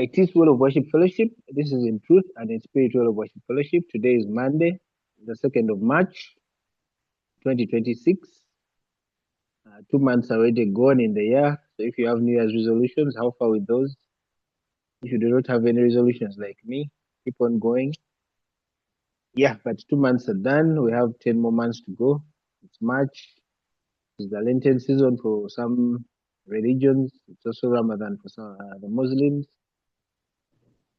iTiS World of Worship Fellowship. This is in Truth and in Spirit World of Worship Fellowship. Today is Monday, the 2nd of March, 2026. 2 months already gone in the year. So if you have New Year's resolutions, how far with those? If you do not have any resolutions like me, keep on going. Yeah, but 2 months are done. We have 10 more months to go. It's March. It's the Lenten season for some religions. It's also Ramadan for some, the Muslims.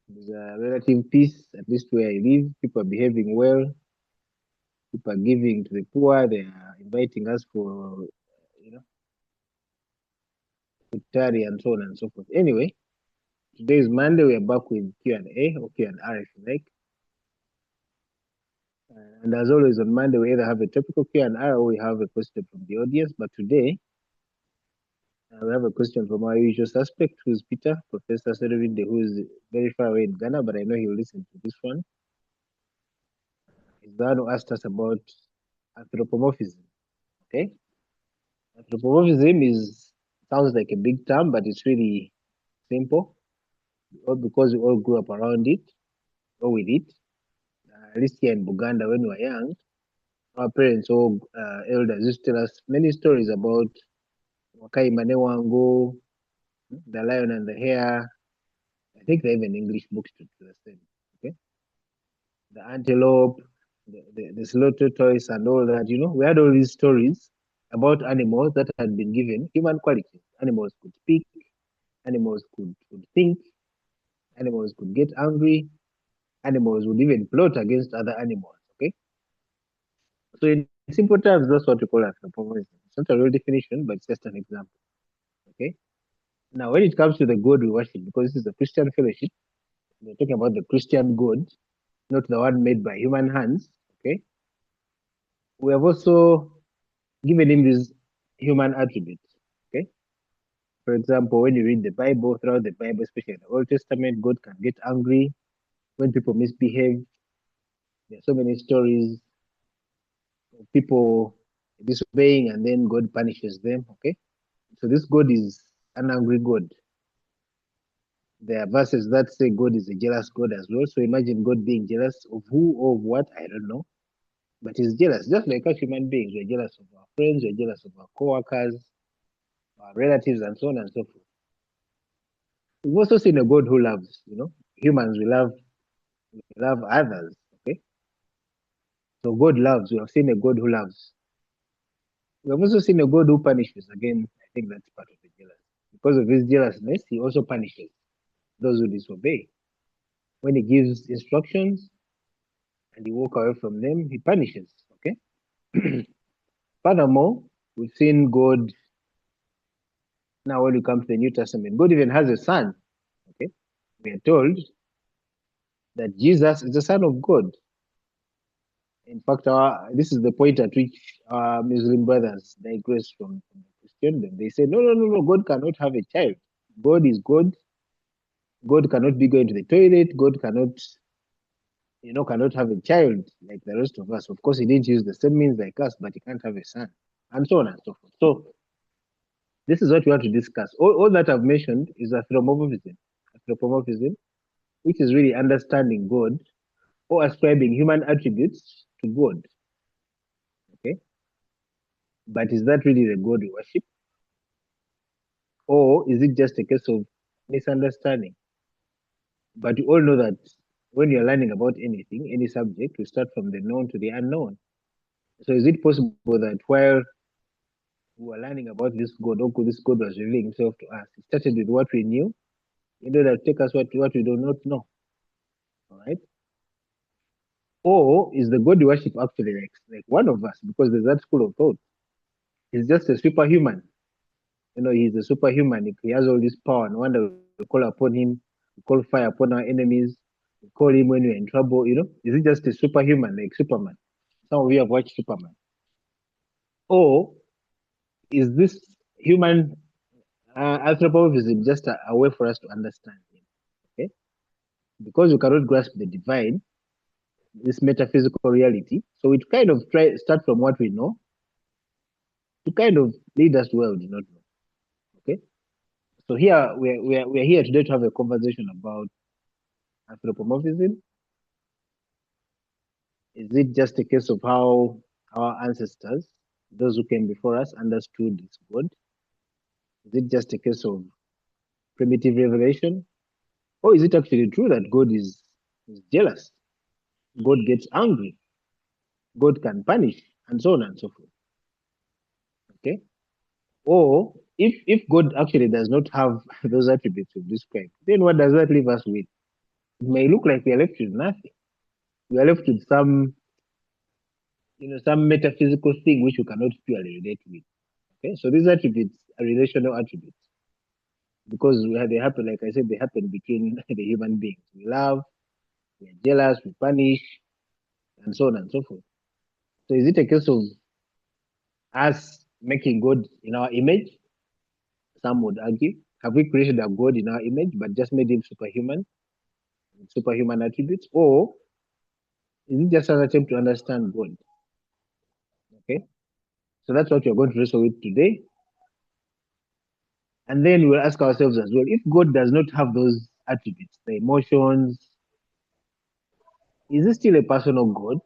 There's a relative peace, at least where I live. People are behaving well. People are giving to the poor. They are inviting us for, iftari and so on and so forth. Anyway, today is Monday. We are back with Q&A or Q&R if you like. And as always on Monday, we either have a topical Q&R or we have a question from the audience. But today, we have a question from our usual suspect, who's Peter, Professor Serevinde, who is very far away in Ghana, but I know he'll listen to this one. He's the one who asked us about anthropomorphism. Okay? Anthropomorphism sounds like a big term, but it's really simple. All because we all grew up around it or with it. At least here in Buganda, when we were young, our parents or elders used to tell us many stories about Wakai Manewango, the lion and the hare. I think they have an English book to the same. Okay, the antelope, the slow tortoise, and all that. We had all these stories about animals that had been given human qualities. Animals could speak, animals could think, animals could get angry, animals would even plot against other animals. Okay, so in simple terms, that's what we call anthropomorphism. It's not a real definition, but it's just an example. Okay. Now, when it comes to the God we worship, because this is a Christian fellowship, we're talking about the Christian God, not the one made by human hands. Okay. We have also given him these human attributes. Okay. For example, when you read the Bible, throughout the Bible, especially in the Old Testament, God can get angry when people misbehave. There are so many stories of people disobeying and then God punishes them. Okay. So this God is an angry God. There are verses that say God is a jealous God as well. So imagine God being jealous of who or what, I don't know. But he's jealous, just like us human beings. We're jealous of our friends, we're jealous of our co-workers, our relatives, and so on and so forth. We've also seen a God who loves, humans, we love others. Okay. So God loves, we have seen a God who loves. We have also seen a God who punishes. Again, I think that's part of the jealous. Because of his jealousness, he also punishes those who disobey. When he gives instructions and you walk away from them, he punishes. Okay. Furthermore, we've seen God. Now, when we come to the New Testament, God even has a son. Okay. We are told that Jesus is the Son of God. In fact, this is the point at which our Muslim brothers digress from Christendom. They say, no, God cannot have a child. God is God. God cannot be going to the toilet. God cannot have a child like the rest of us. Of course, he didn't use the same means like us, but he can't have a son, and so on and so forth. So this is what we want to discuss. All that I've mentioned is anthropomorphism, which is really understanding God or ascribing human attributes to God. Okay, but is that really the God we worship, or is it just a case of misunderstanding? But you all know that when you're learning about anything, any subject, we start from the known to the unknown. So is it possible that while we were learning about this God, or this God was revealing himself to us, it started with what we knew, in order to take us what we do not know? All right. Or is the God we worship actually like one of us? Because there's that school of thought. He's just a superhuman. He's a superhuman. He has all this power. No wonder we call upon him. We call fire upon our enemies. We call him when we're in trouble. Is it just a superhuman like Superman? Some of you have watched Superman. Or is this human anthropomorphism just a way for us to understand him? Okay, because we cannot grasp the divine, this metaphysical reality. So we kind of start from what we know to kind of lead us to where we do not know. Okay, So here we're here today to have a conversation about anthropomorphism. Is it just a case of how our ancestors, those who came before us, understood this God? Is it just a case of primitive revelation? Or is it actually true that God is jealous? God gets angry. God can punish, and so on and so forth. Okay? Or if God actually does not have those attributes we described, then what does that leave us with? It may look like we are left with nothing. We are left with some metaphysical thing which you cannot purely relate with. Okay, so these attributes are relational attributes because they happen, like I said, they happen between the human beings. We love, we are jealous, we punish, and so on and so forth. So is it a case of us making God in our image? Some would argue. Have we created a God in our image but just made him superhuman, with superhuman attributes? Or is it just an attempt to understand God? Okay, so that's what we're going to wrestle with today. And then we'll ask ourselves as well, if God does not have those attributes, the emotions, is he still a personal God?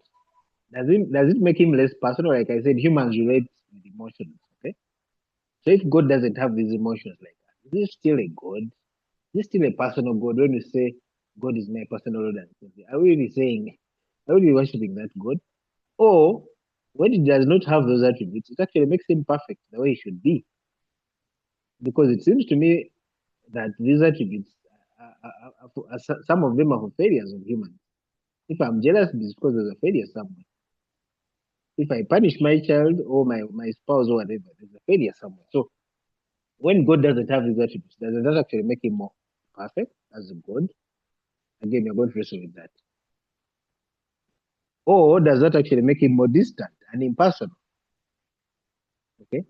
Does it make him less personal? Like I said, humans relate with emotions. Okay. So if God doesn't have these emotions like that, is he still a God? Is he still a personal God? When we say God is my personal Lord and Savior, are we really saying, are we really worshiping that God? Or when he does not have those attributes, it actually makes him perfect the way he should be. Because it seems to me that these attributes, some of them are for failures of humans. If I'm jealous, it's because there's a failure somewhere. If I punish my child or my spouse or whatever, there's a failure somewhere. So when God doesn't have these attributes, does that actually make him more perfect as a God? Again, you're going to wrestle with that. Or does that actually make him more distant and impersonal? Okay.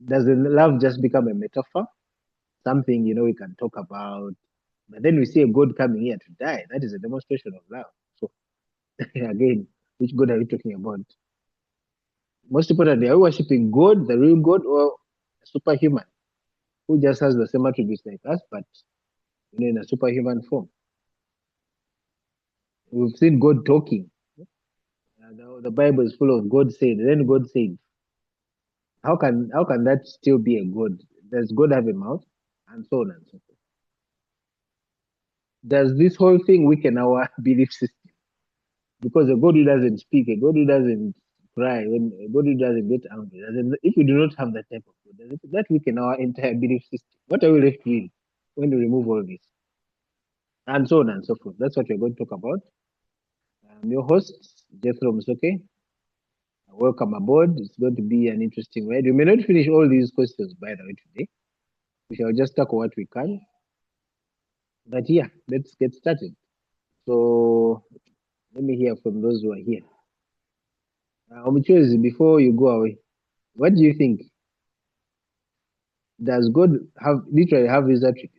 Does the love just become a metaphor? Something, we can talk about. But then we see a God coming here to die. That is a demonstration of love. So again, which God are you talking about? Most importantly, are we worshiping God, the real God, or a superhuman who just has the same attributes like us, but in a superhuman form? We've seen God talking. The Bible is full of God said. Then God said, how can that still be a God? Does God have a mouth? And so on and so forth. Does this whole thing weaken our belief system? Because a God who doesn't speak, a God who doesn't cry, a God who doesn't get angry, if we do not have that type of God, that weaken our entire belief system. What are we left with when we remove all this? And so on and so forth. That's what we're going to talk about. I'm your host, Jethro Musoke. Welcome aboard. It's going to be an interesting ride. We may not finish all these questions, by the way, today. We shall just tackle what we can. But yeah, let's get started. So let me hear from those who are here. Omichozi, before you go away, what do you think? Does God literally have these attributes?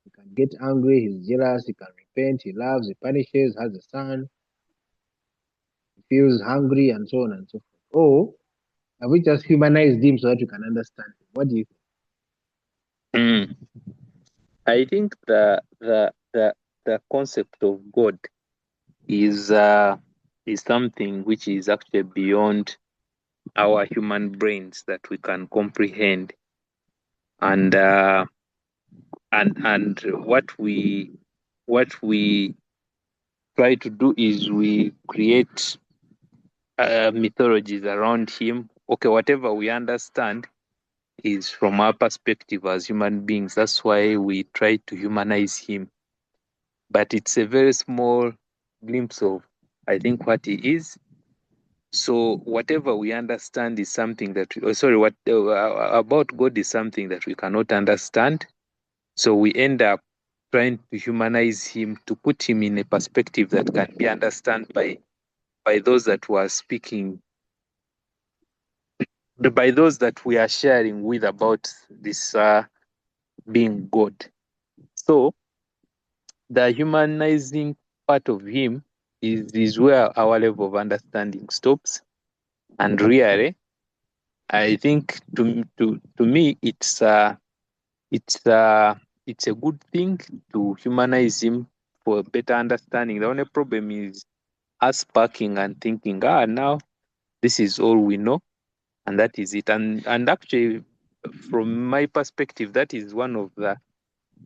He can get angry, he's jealous, he can repent, he loves, he punishes, has a son, he feels hungry, and so on and so forth. Or have we just humanized him so that you can understand him? What do you think? I think the concept of God is something which is actually beyond our human brains that we can comprehend, and what we try to do is we create mythologies around him. Okay, whatever we understand is from our perspective as human beings. That's why we try to humanize him. But it's a very small glimpse of, I think, what he is. So whatever we understand is something that, what about God is something that we cannot understand. So we end up trying to humanize him, to put him in a perspective that can be understood by those that were speaking, by those that we are sharing with about this being God. So the humanizing part of him is where our level of understanding stops. And really, I think to me, it's it's a good thing to humanize him for better understanding. The only problem is us parking and thinking, now this is all we know, and that is it. And actually, from my perspective, that is one of the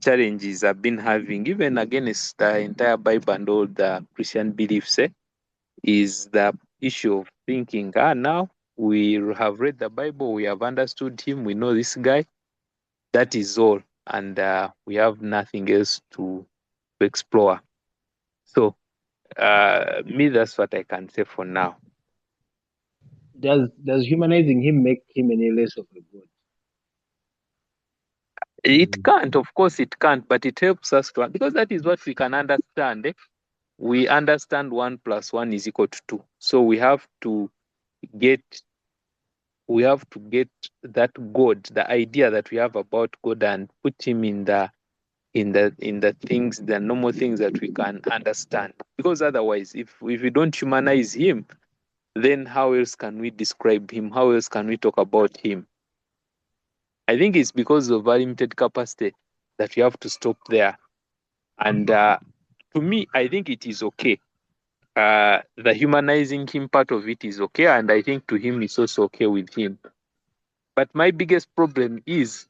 challenges I've been having, even against the entire Bible and all the Christian beliefs, is the issue of thinking, now we have read the Bible, we have understood him, we know this guy, that is all, and we have nothing else to explore. So, me, that's what I can say for now. Does humanizing him make him any less of a god? It can't, of course, it can't, but it helps us to, because that is what we can understand. We understand 1 + 1 is equal to 2. So we have to get that God, the idea that we have about God, and put him in the things, the normal things that we can understand. Because otherwise, if we don't humanize him, then how else can we describe him? How else can we talk about him? I think it's because of our limited capacity that we have to stop there. And to me, I think it is okay. The humanizing him part of it is okay, and I think to him it's also okay with him. But my biggest problem is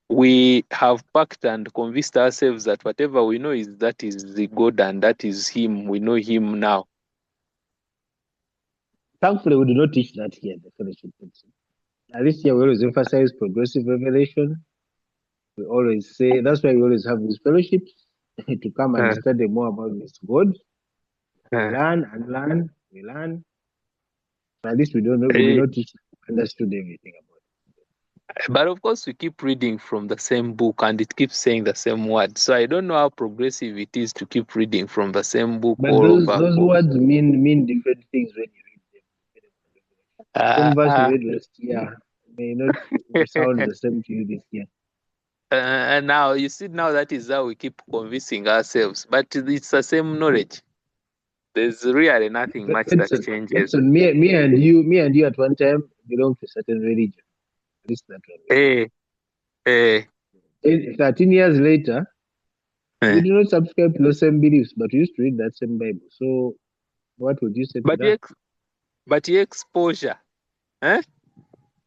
we have packed and convinced ourselves that whatever we know is that is the God and that is him. We know him now. Thankfully, we do not teach that here at the fellowship. At least here we always emphasize progressive revelation. We always say that's why we always have these fellowships to come and Uh, study more about this God. We uh, learn and learn. We learn. But at least we do eh, not teach understood everything about it. but of course, we keep reading from the same book and it keeps saying the same word. So I don't know how progressive it is to keep reading from the same book But all over. those words mean different things when you read them. The Uh, same verse we uh, read last year may not sound the same to you this year. and now you see, now that is how we keep convincing ourselves. But it's the same knowledge. There's really nothing much that changes. Benson, me and you at one time belong to a certain religion. At least that one. Hey, hey, 13 years later, we eh. do not subscribe to the same beliefs, but we used to read that same Bible. So, what would you say to But that? your exposure, eh?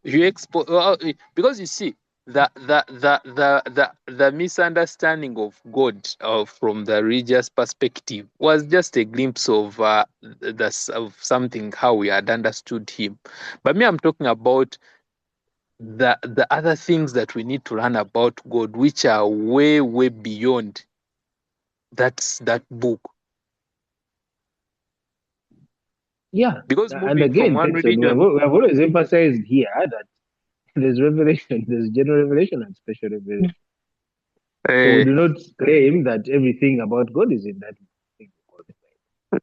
You because you see the misunderstanding of God from the religious perspective was just a glimpse of of something how we had understood him. But me, I'm talking about the other things that we need to learn about God, which are way beyond that book. Yeah, Because and moving from again, one Benson, religion, we have always emphasized here that there's revelation, there's general revelation and special revelation. So we uh, do not claim that everything about God is in that thing called the Bible.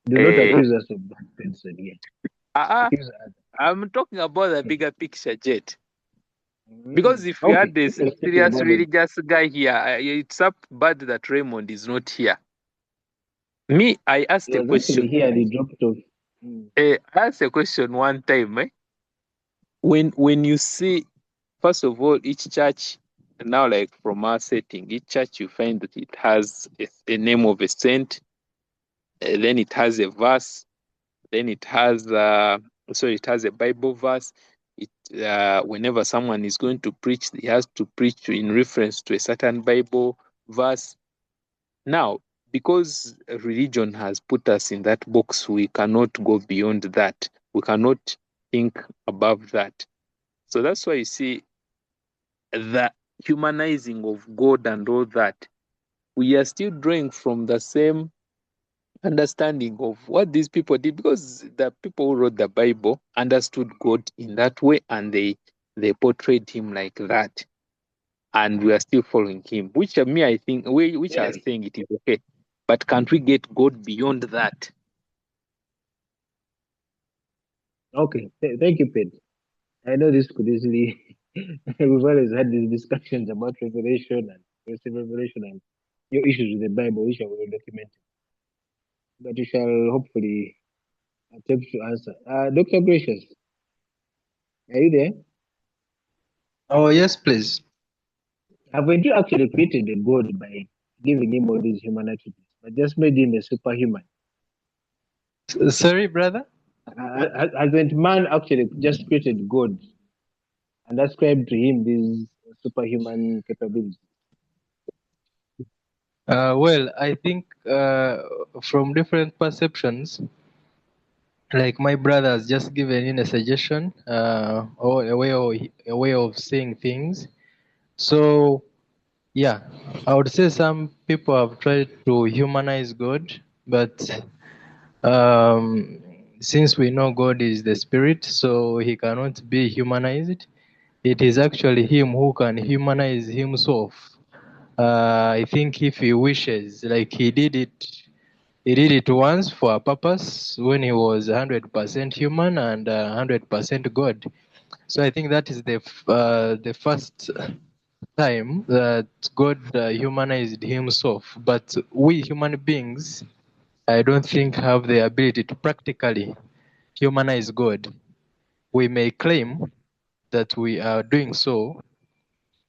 Do not uh, accuse us of that, Benson. Here, uh, accuse us. I'm talking about the bigger picture, Jet. Mm. Because if we Okay, had this let's talk serious about it. religious guy here, it's up bad that Raymond is not here. Me, I asked He a was actually question. here and he dropped off. Mm. I asked a question one time. When you see, first of all, each church now, like from our setting, each church you find that it has a name of a saint, then it has a verse, then it has it has a Bible verse. It whenever someone is going to preach, he has to preach in reference to a certain Bible verse. Now, because religion has put us in that box, we cannot go beyond that. We cannot think above that. So that's why you see the humanizing of God and all that. We are still drawing from the same understanding of what these people did, because the people who wrote the Bible understood God in that way, and they portrayed him like that, and we are still following him, which me, I think, which Yeah. are saying it is okay, but can't we get God beyond that? Okay. Thank you, Pete. I know this could easily. We've always had these discussions about revelation and progressive revelation and your issues with the Bible, which are well documented. But you shall hopefully attempt to answer. Dr. Gracious, are you there? Oh, yes, please. Haven't you actually created a God by giving him all these human attributes, but just made him a superhuman? Sorry, brother. Hasn't man actually just created God and ascribed to him these superhuman capabilities? Well, I think from different perceptions, like my brother has just given in a suggestion or a way of seeing things. So, yeah, I would say some people have tried to humanize God, but um, since we know God is the spirit, so he cannot be humanized. It is actually him who can humanize himself. I think if he wishes, like he did it once for a purpose when he was 100% human and 100% God. So I think that is the first time that God humanized himself. But we human beings, I don't think have the ability to practically humanize God. We may claim that we are doing so,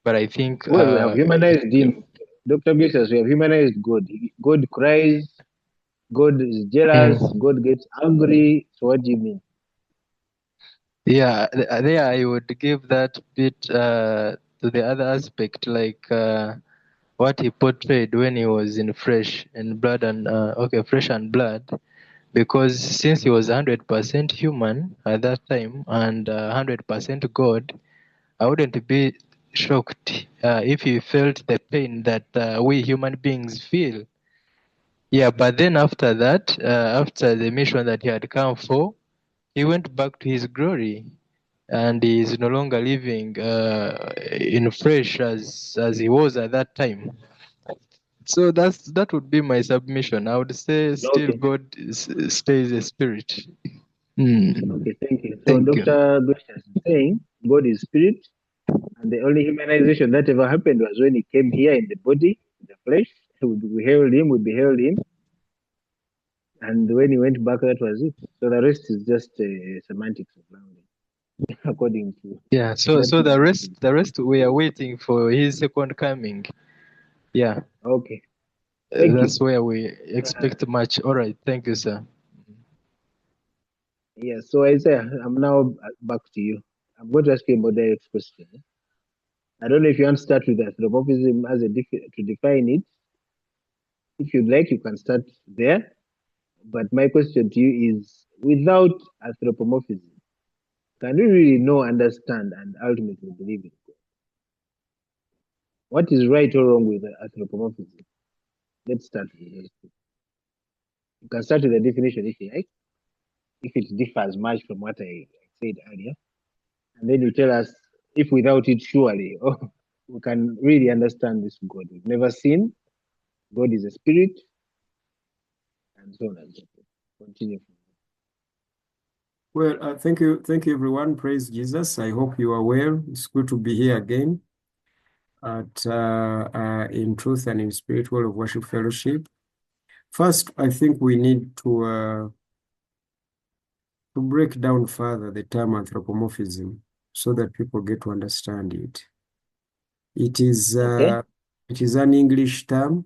but I think Well, we have humanized him. Dr. Blissers, we have humanized God. God cries, God is jealous, mm, God gets angry. So what do you mean? yeah, there I would give that bit to the other aspect, like what he portrayed when he was in flesh and blood and flesh and blood, because since he was 100% human at that time and 100% God, I wouldn't be shocked if he felt the pain that we human beings feel. Yeah, but then after that, after the mission that he had come for, he went back to his glory, and he is no longer living in flesh as he was at that time. So that would be my submission. I would say still Okay, God stays a spirit. Hmm. okay, thank you. So Thank you. Dr. Blissers is saying God is spirit, and the only humanization that ever happened was when he came here in the body, in the flesh. We hailed him, we beheld him, and when he went back, that was it. So the rest is just semantics of language, according to Yeah. So that so man. the rest we are waiting for his second coming. Yeah. Okay, thank you. That's where we Uh, expect much. All right. Thank you, sir. yeah, so Isaiah, I'm now back to you. I'm going to ask you a more direct question. I don't know if you want to start with anthropomorphism as to define it. If you'd like, you can start there. But my question to you is, without anthropomorphism, can we really know, understand, and ultimately believe in God? What is right or wrong with anthropomorphism? Let's start with this. You can start with the definition if you like, if it differs much from what I said earlier. And then you tell us if without it, surely, oh, we can really understand this God. We've never seen. God is a spirit, and so on and so forth. Continue. Well, thank you, everyone. Praise Jesus. I hope you are well. It's good to be here again at in Truth and in Spirit World of Worship Fellowship. First, I think we need to break down further the term anthropomorphism so that people get to understand it. It is Okay? an English term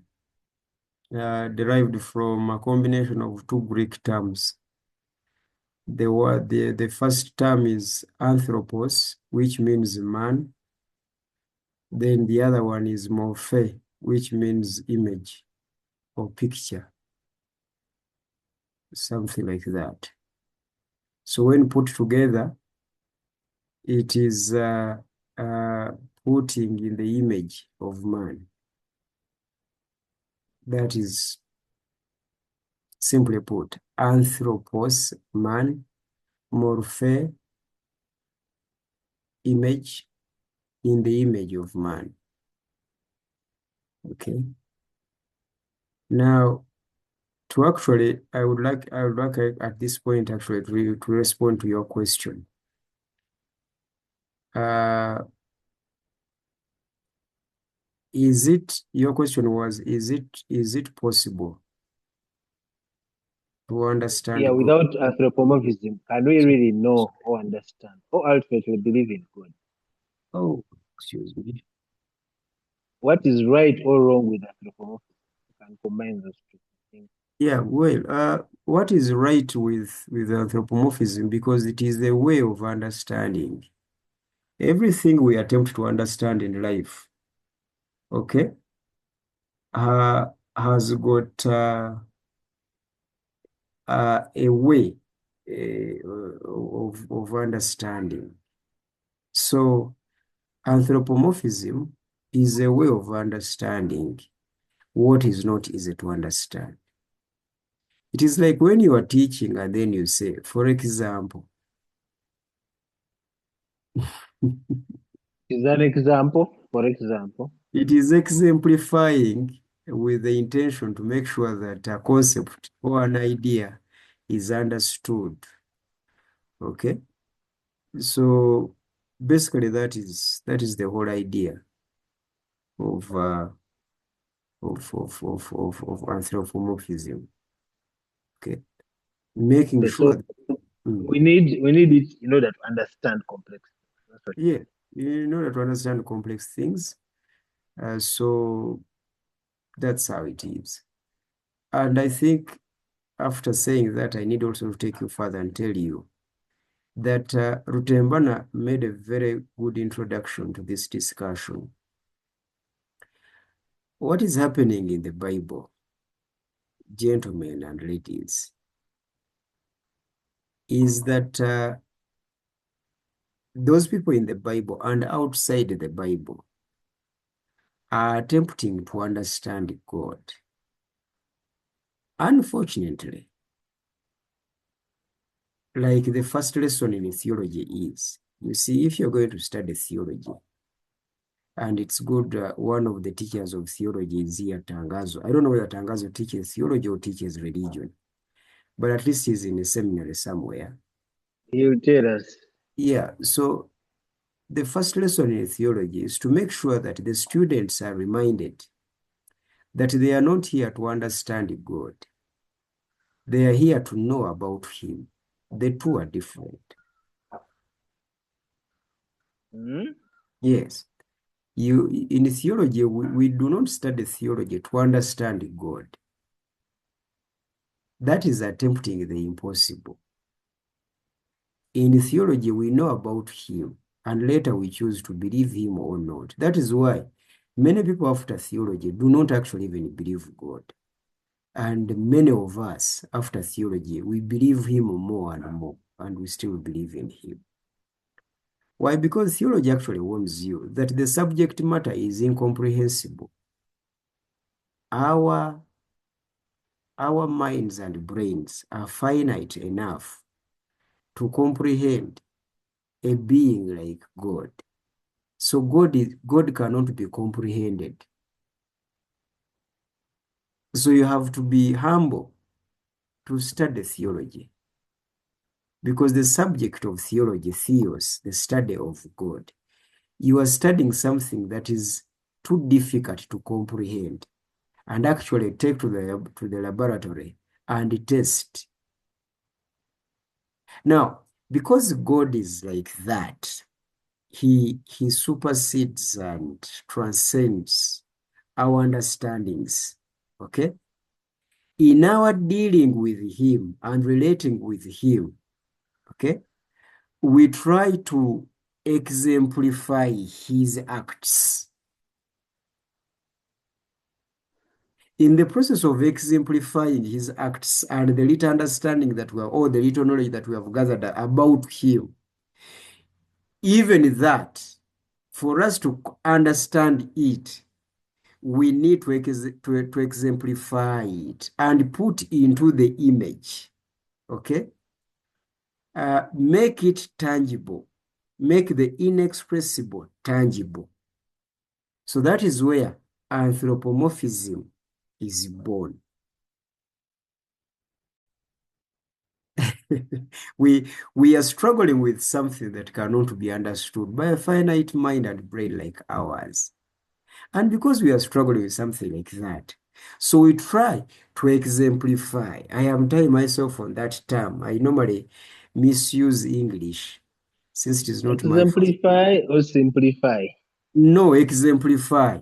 derived from a combination of two Greek terms. The first term is anthropos, which means man. Then the other one is morphe, which means image or picture, something like that. So when put together, it is putting in the image of man. That is simply put, anthropos, man, morphe, image, in the image of man. Okay. Now, I would like at this point actually to respond to your question. Your question was, is it possible to understand Yeah, God? without anthropomorphism, can we really know or understand or ultimately believe in God? Oh, excuse me. what is right or wrong with anthropomorphism? You can combine those two things. Yeah, well, what is right with anthropomorphism? Because it is the way of understanding everything we attempt to understand in life, okay, has got a way of understanding. So anthropomorphism is a way of understanding what is not easy to understand. It is like when you are teaching and then you say, for example, Is that an example? For example, it is exemplifying with the intention to make sure that a concept or an idea is understood. Okay, so basically that is the whole idea of anthropomorphism. Okay, making okay, sure so that, mm, we need it in order to understand complexity. That's what yeah, in order to understand complex things. So that's how it is. And I think after saying that, I need also to take you further and tell you that Rutembana made a very good introduction to this discussion. What is happening in the Bible, gentlemen and ladies, is that those people in the Bible and outside the Bible are attempting to understand God. Unfortunately, like the first lesson in theology is, you see, if you're going to study theology, and it's good, one of the teachers of theology is here, Tangazo. I don't know whether Tangazo teaches theology or teaches religion, but at least he's in a seminary somewhere. you tell us. Yeah, so the first lesson in theology is to make sure that the students are reminded that they are not here to understand God. They are here to know about Him. The two are different. Hmm? Yes. In theology, we do not study theology to understand God. That is attempting the impossible. In theology, we know about Him, and later we choose to believe Him or not. That is why many people after theology do not actually even believe God. And many of us after theology, we believe Him more and more, and we still believe in Him. Why? Because theology actually warns you that the subject matter is incomprehensible. Our minds and brains are finite enough to comprehend a being like God. So God cannot be comprehended. So you have to be humble to study theology. Because the subject of theology, theos, the study of God, you are studying something that is too difficult to comprehend and actually take to the laboratory and test. Now, because God is like that, he supersedes and transcends our understandings, okay? In our dealing with Him and relating with Him, okay, we try to exemplify His acts. In the process of exemplifying His acts and the little understanding that we have, or the little knowledge that we have gathered about Him, even that, for us to understand it, we need to exemplify it and put into the image, okay? Make it tangible, make the inexpressible tangible. So that is where anthropomorphism is born. We are struggling with something that cannot be understood by a finite mind and brain like ours. And because we are struggling with something like that, so we try to exemplify. I am tying myself on that term. I normally misuse English since it is not my fault. Exemplify or simplify? No, exemplify.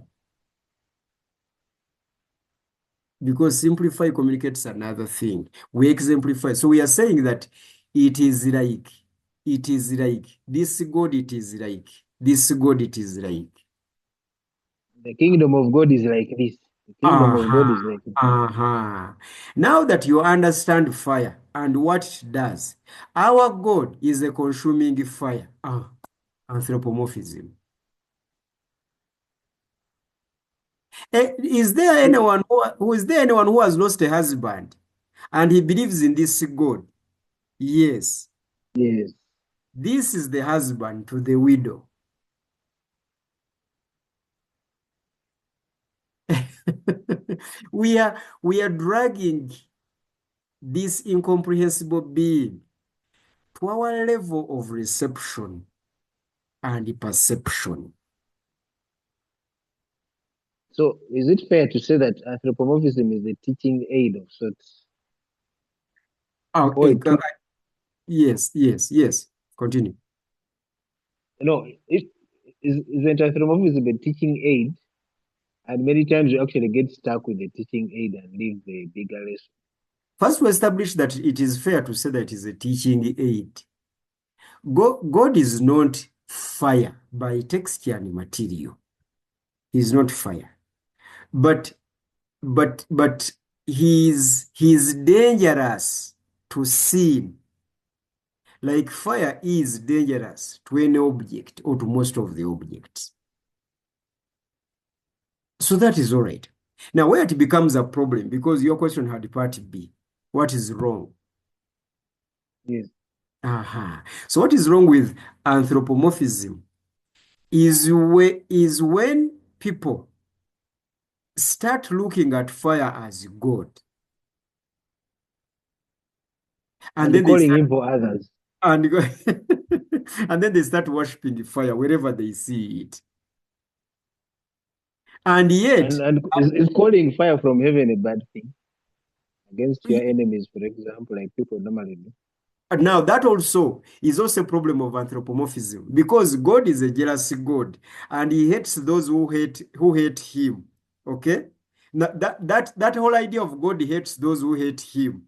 because simplify communicates another thing. We exemplify. So we are saying that it is like, this God, it is like, this God, it is like. The kingdom of God is like this. The kingdom of God is like this. Now that you understand fire and what it does, our God is a consuming fire. Anthropomorphism. Is there anyone who has lost a husband and he believes in this God? Yes. Yes. This is the husband to the widow. We are dragging this incomprehensible being to our level of reception and perception. So is it fair to say that anthropomorphism is the teaching aid of sorts? Yes. Continue. No, isn't anthropomorphism a teaching aid? And many times you actually get stuck with the teaching aid and leave the bigger lesson. First, we establish that it is fair to say that it is a teaching aid. God is not fire by texture and material. He is not fire. But he is dangerous to sin. Like fire is dangerous to any object or to most of the objects. So that is all right. Now, where it becomes a problem, because your question had part B, what is wrong? Yes. So what is wrong with anthropomorphism is when people start looking at fire as God. And then calling him for others. And then they start worshiping the fire wherever they see it. And yet... And is calling fire from heaven a bad thing? Against your enemies, for example, like people normally do. Now, that also is also a problem of anthropomorphism, because God is a jealous God, and he hates those who hate him. Okay? Now, that whole idea of God hates those who hate him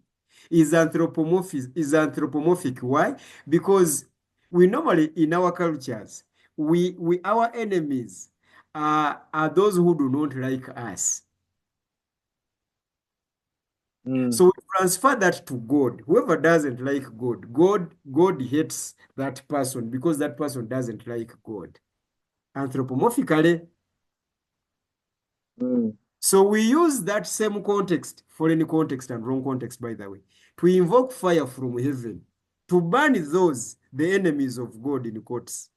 is anthropomorphic. Why? Because we normally, in our cultures, our enemies are those who do not like us. So we transfer that to God. Whoever doesn't like God hates that person because that person doesn't like God. Anthropomorphically. So we use that same context, foreign context and wrong context, by the way, to invoke fire from heaven, to burn the enemies of God, in quotes.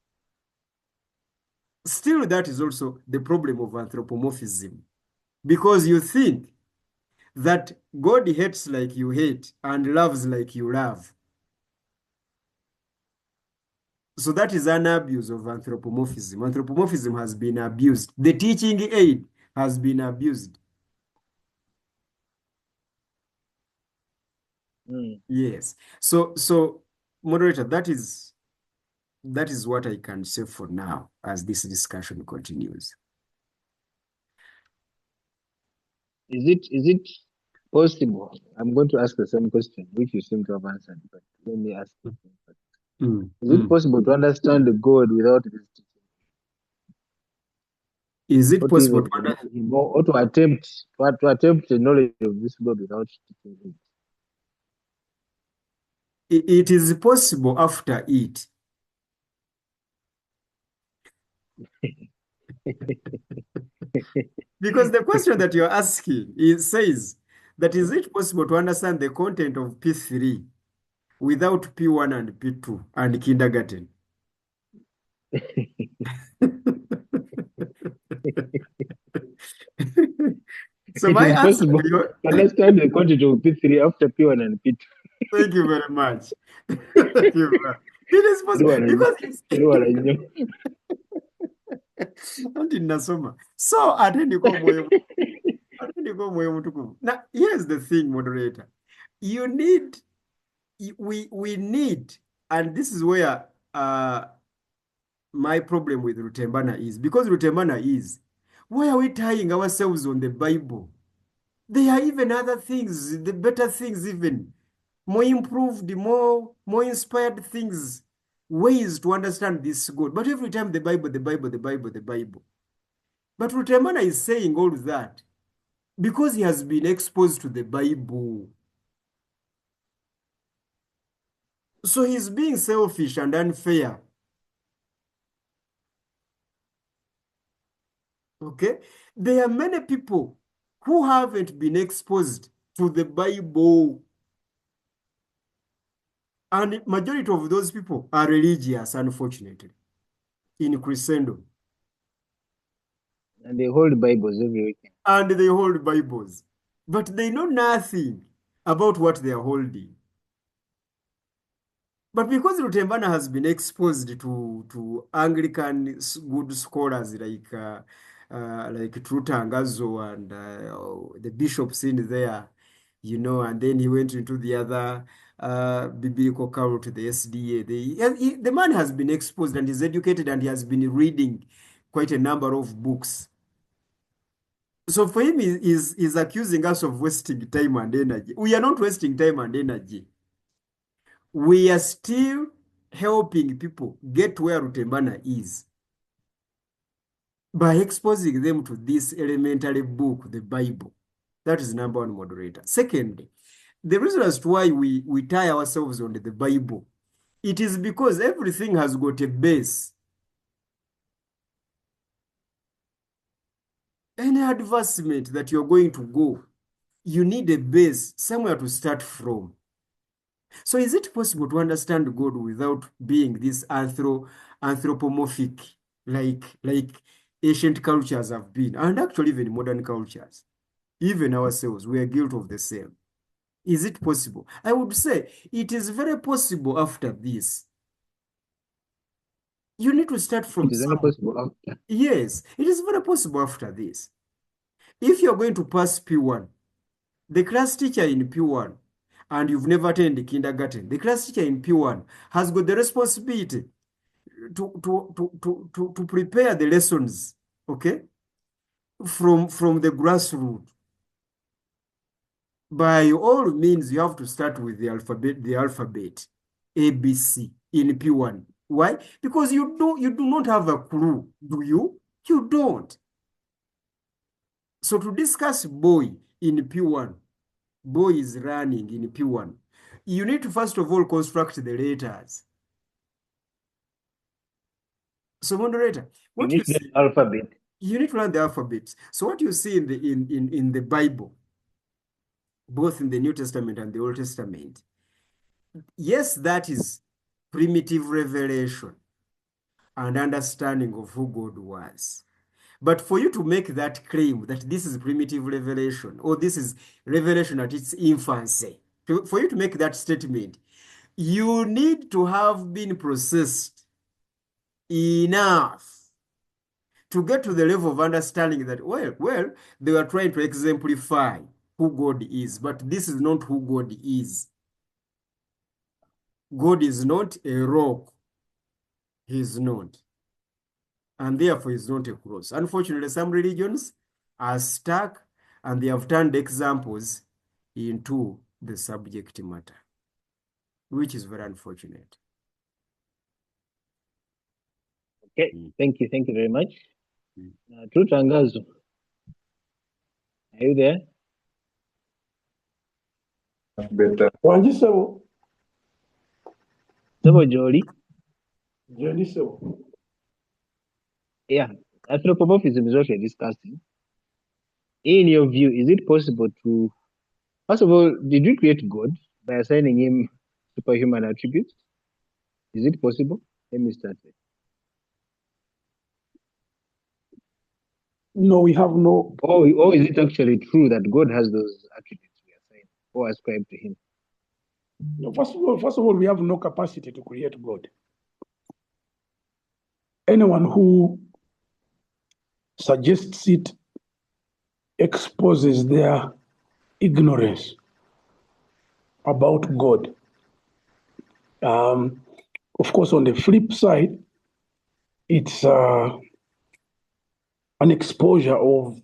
Still, that is also the problem of anthropomorphism, because you think that God hates like you hate and loves like you love. So that is an abuse of anthropomorphism. Anthropomorphism has been abused. The teaching aid has been abused. Yes. So moderator, that is what I can say for now as this discussion continues. Is it possible? I'm going to ask the same question, which you seem to have answered, but let me ask it. Is it possible to understand God without this teaching? Is it possible to attempt the knowledge of this God without teaching it? It is possible after it. Because the question that you're asking says that is it possible to understand the content of P3 without P1 and P2 and kindergarten? So my answer to you understand the content of P3 after P1 and P2. Thank you very much. Thank you. It is possible because so now here's the thing, moderator. We need, and this is where my problem with Rutembana is, because Rutembana is, why are we tying ourselves on the Bible? There are even other things, the better things even, more improved, more inspired things, ways to understand this God. But every time the Bible, the Bible, the Bible, the Bible. But Rutemana is saying all that because he has been exposed to the Bible. So he's being selfish and unfair. Okay? There are many people who haven't been exposed to the Bible. And majority of those people are religious, unfortunately, in Christendom. And they hold Bibles every weekend. And they hold Bibles. But they know nothing about what they are holding. But because Rutembana has been exposed to Anglican good scholars like Trutangazo and the bishops in there, you know, and then he went into the other biblical cult, the SDA. The man has been exposed and is educated and he has been reading quite a number of books. So for him, he's accusing us of wasting time and energy. We are not wasting time and energy. We are still helping people get where Rutembana is by exposing them to this elementary book, the Bible. That is number one, moderator. Secondly, the reason as to why we tie ourselves on the Bible, it is because everything has got a base. Any advancement that you're going to go, you need a base, somewhere to start from. So is it possible to understand God without being this anthropomorphic, like ancient cultures have been, and actually even modern cultures? Even ourselves, we are guilty of the same. Is it possible? I would say it is very possible after this. You need to start from It is only possible after. Yes, it is very possible after this. If you're going to pass P1, the class teacher in P1, and you've never attended kindergarten, the class teacher in P1 has got the responsibility to prepare the lessons, okay, from the grassroots. By all means, you have to start with the alphabet, ABC in P1. Why? Because you do not have a clue, do you? You don't. So to discuss boy in P1, boy is running in P1, you need to first of all construct the letters. So moderator, what you see, alphabet. you need to learn the alphabet. So what you see in the Bible, both in the New Testament and the Old Testament, yes, that is primitive revelation and understanding of who God was. But for you to make that claim that this is primitive revelation or this is revelation at its infancy, for you to make that statement, you need to have been processed enough to get to the level of understanding that, well, they were trying to exemplify who God is, but this is not who God is. God is not a rock. He is not. And therefore, is not a cross. Unfortunately, some religions are stuck and they have turned examples into the subject matter, which is very unfortunate. Okay, thank you very much. Mm. Trutangazo, are you there? Better. Wanjisebo. Sebo Jolly. Jonisebo. Yeah, anthropomorphism is what we're discussing. In your view, is it possible to, first of all, did we create God by assigning him superhuman attributes? Is it possible? Let me start there. No, we have no. Or is it actually true that God has those attributes we assign or ascribe to him? No, first of all, we have no capacity to create God. Anyone who suggests it exposes their ignorance about God. Of course, on the flip side, it's an exposure of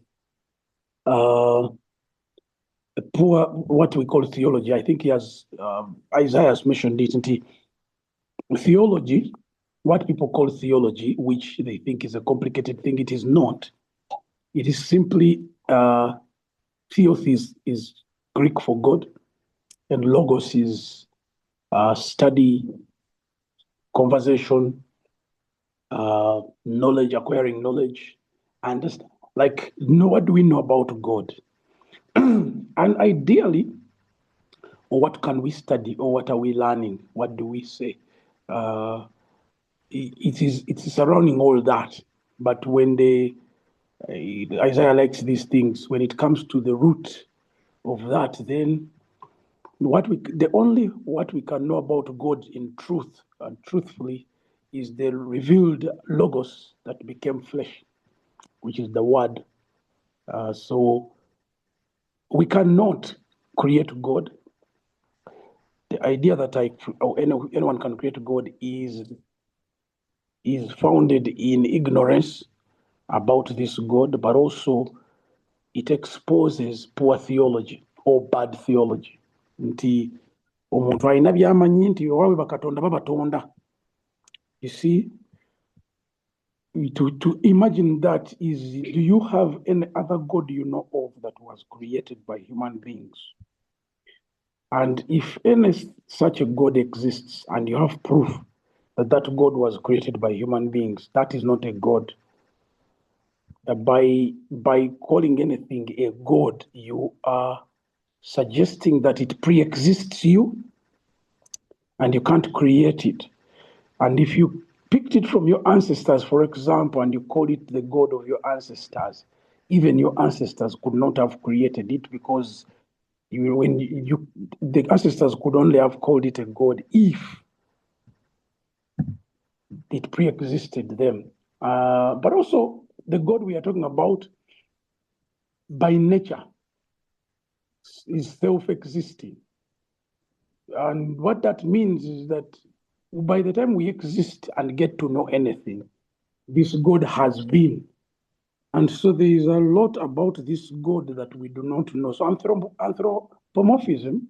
poor, what we call theology. I think he has, Isaiah has mentioned it, isn't he? Theology, what people call theology, which they think is a complicated thing, it is not. It is simply, theos is Greek for God, and logos is study, conversation, knowledge, acquiring knowledge, understand. Like, what do we know about God? And ideally, what can we study, or what are we learning? What do we say? It is surrounding all that. But when Isaiah likes these things, when it comes to the root of that, then what we can know about God in truth and truthfully is the revealed logos that became flesh, which is the word. So we cannot create God. The idea that anyone can create God is founded in ignorance about this God, but also it exposes poor theology or bad theology. Nti omuntu alina byamanyi nti owawe bakatonda babatonda. You see, to imagine that is, do you have any other God you know of that was created by human beings? And if any such a God exists and you have proof that that God was created by human beings, that is not a God. By calling anything a God, you are suggesting that it pre-exists you and you can't create it. And if you picked it from your ancestors, for example, and you call it the God of your ancestors, even your ancestors could not have created it, because the ancestors could only have called it a God if it pre-existed them. But also, the God we are talking about, by nature, is self-existing. And what that means is that by the time we exist and get to know anything, this God has been. And so there is a lot about this God that we do not know. So anthropomorphism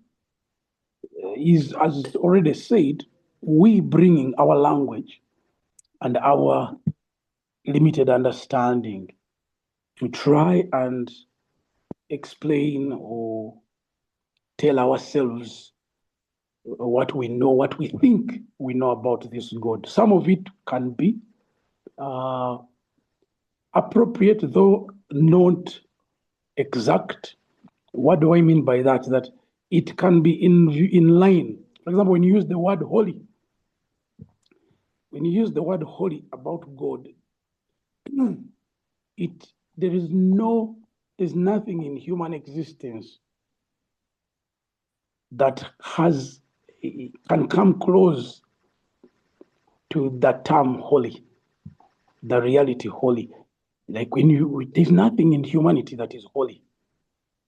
is, as already said, we bringing our language and our limited understanding to try and explain or tell ourselves what we know, what we think we know about this God. Some of it can be appropriate, though not exact. What do I mean by that? That it can be in line. For example, when you use the word holy, about God, there's nothing in human existence that can come close to that term holy, the reality holy. Like there's nothing in humanity that is holy.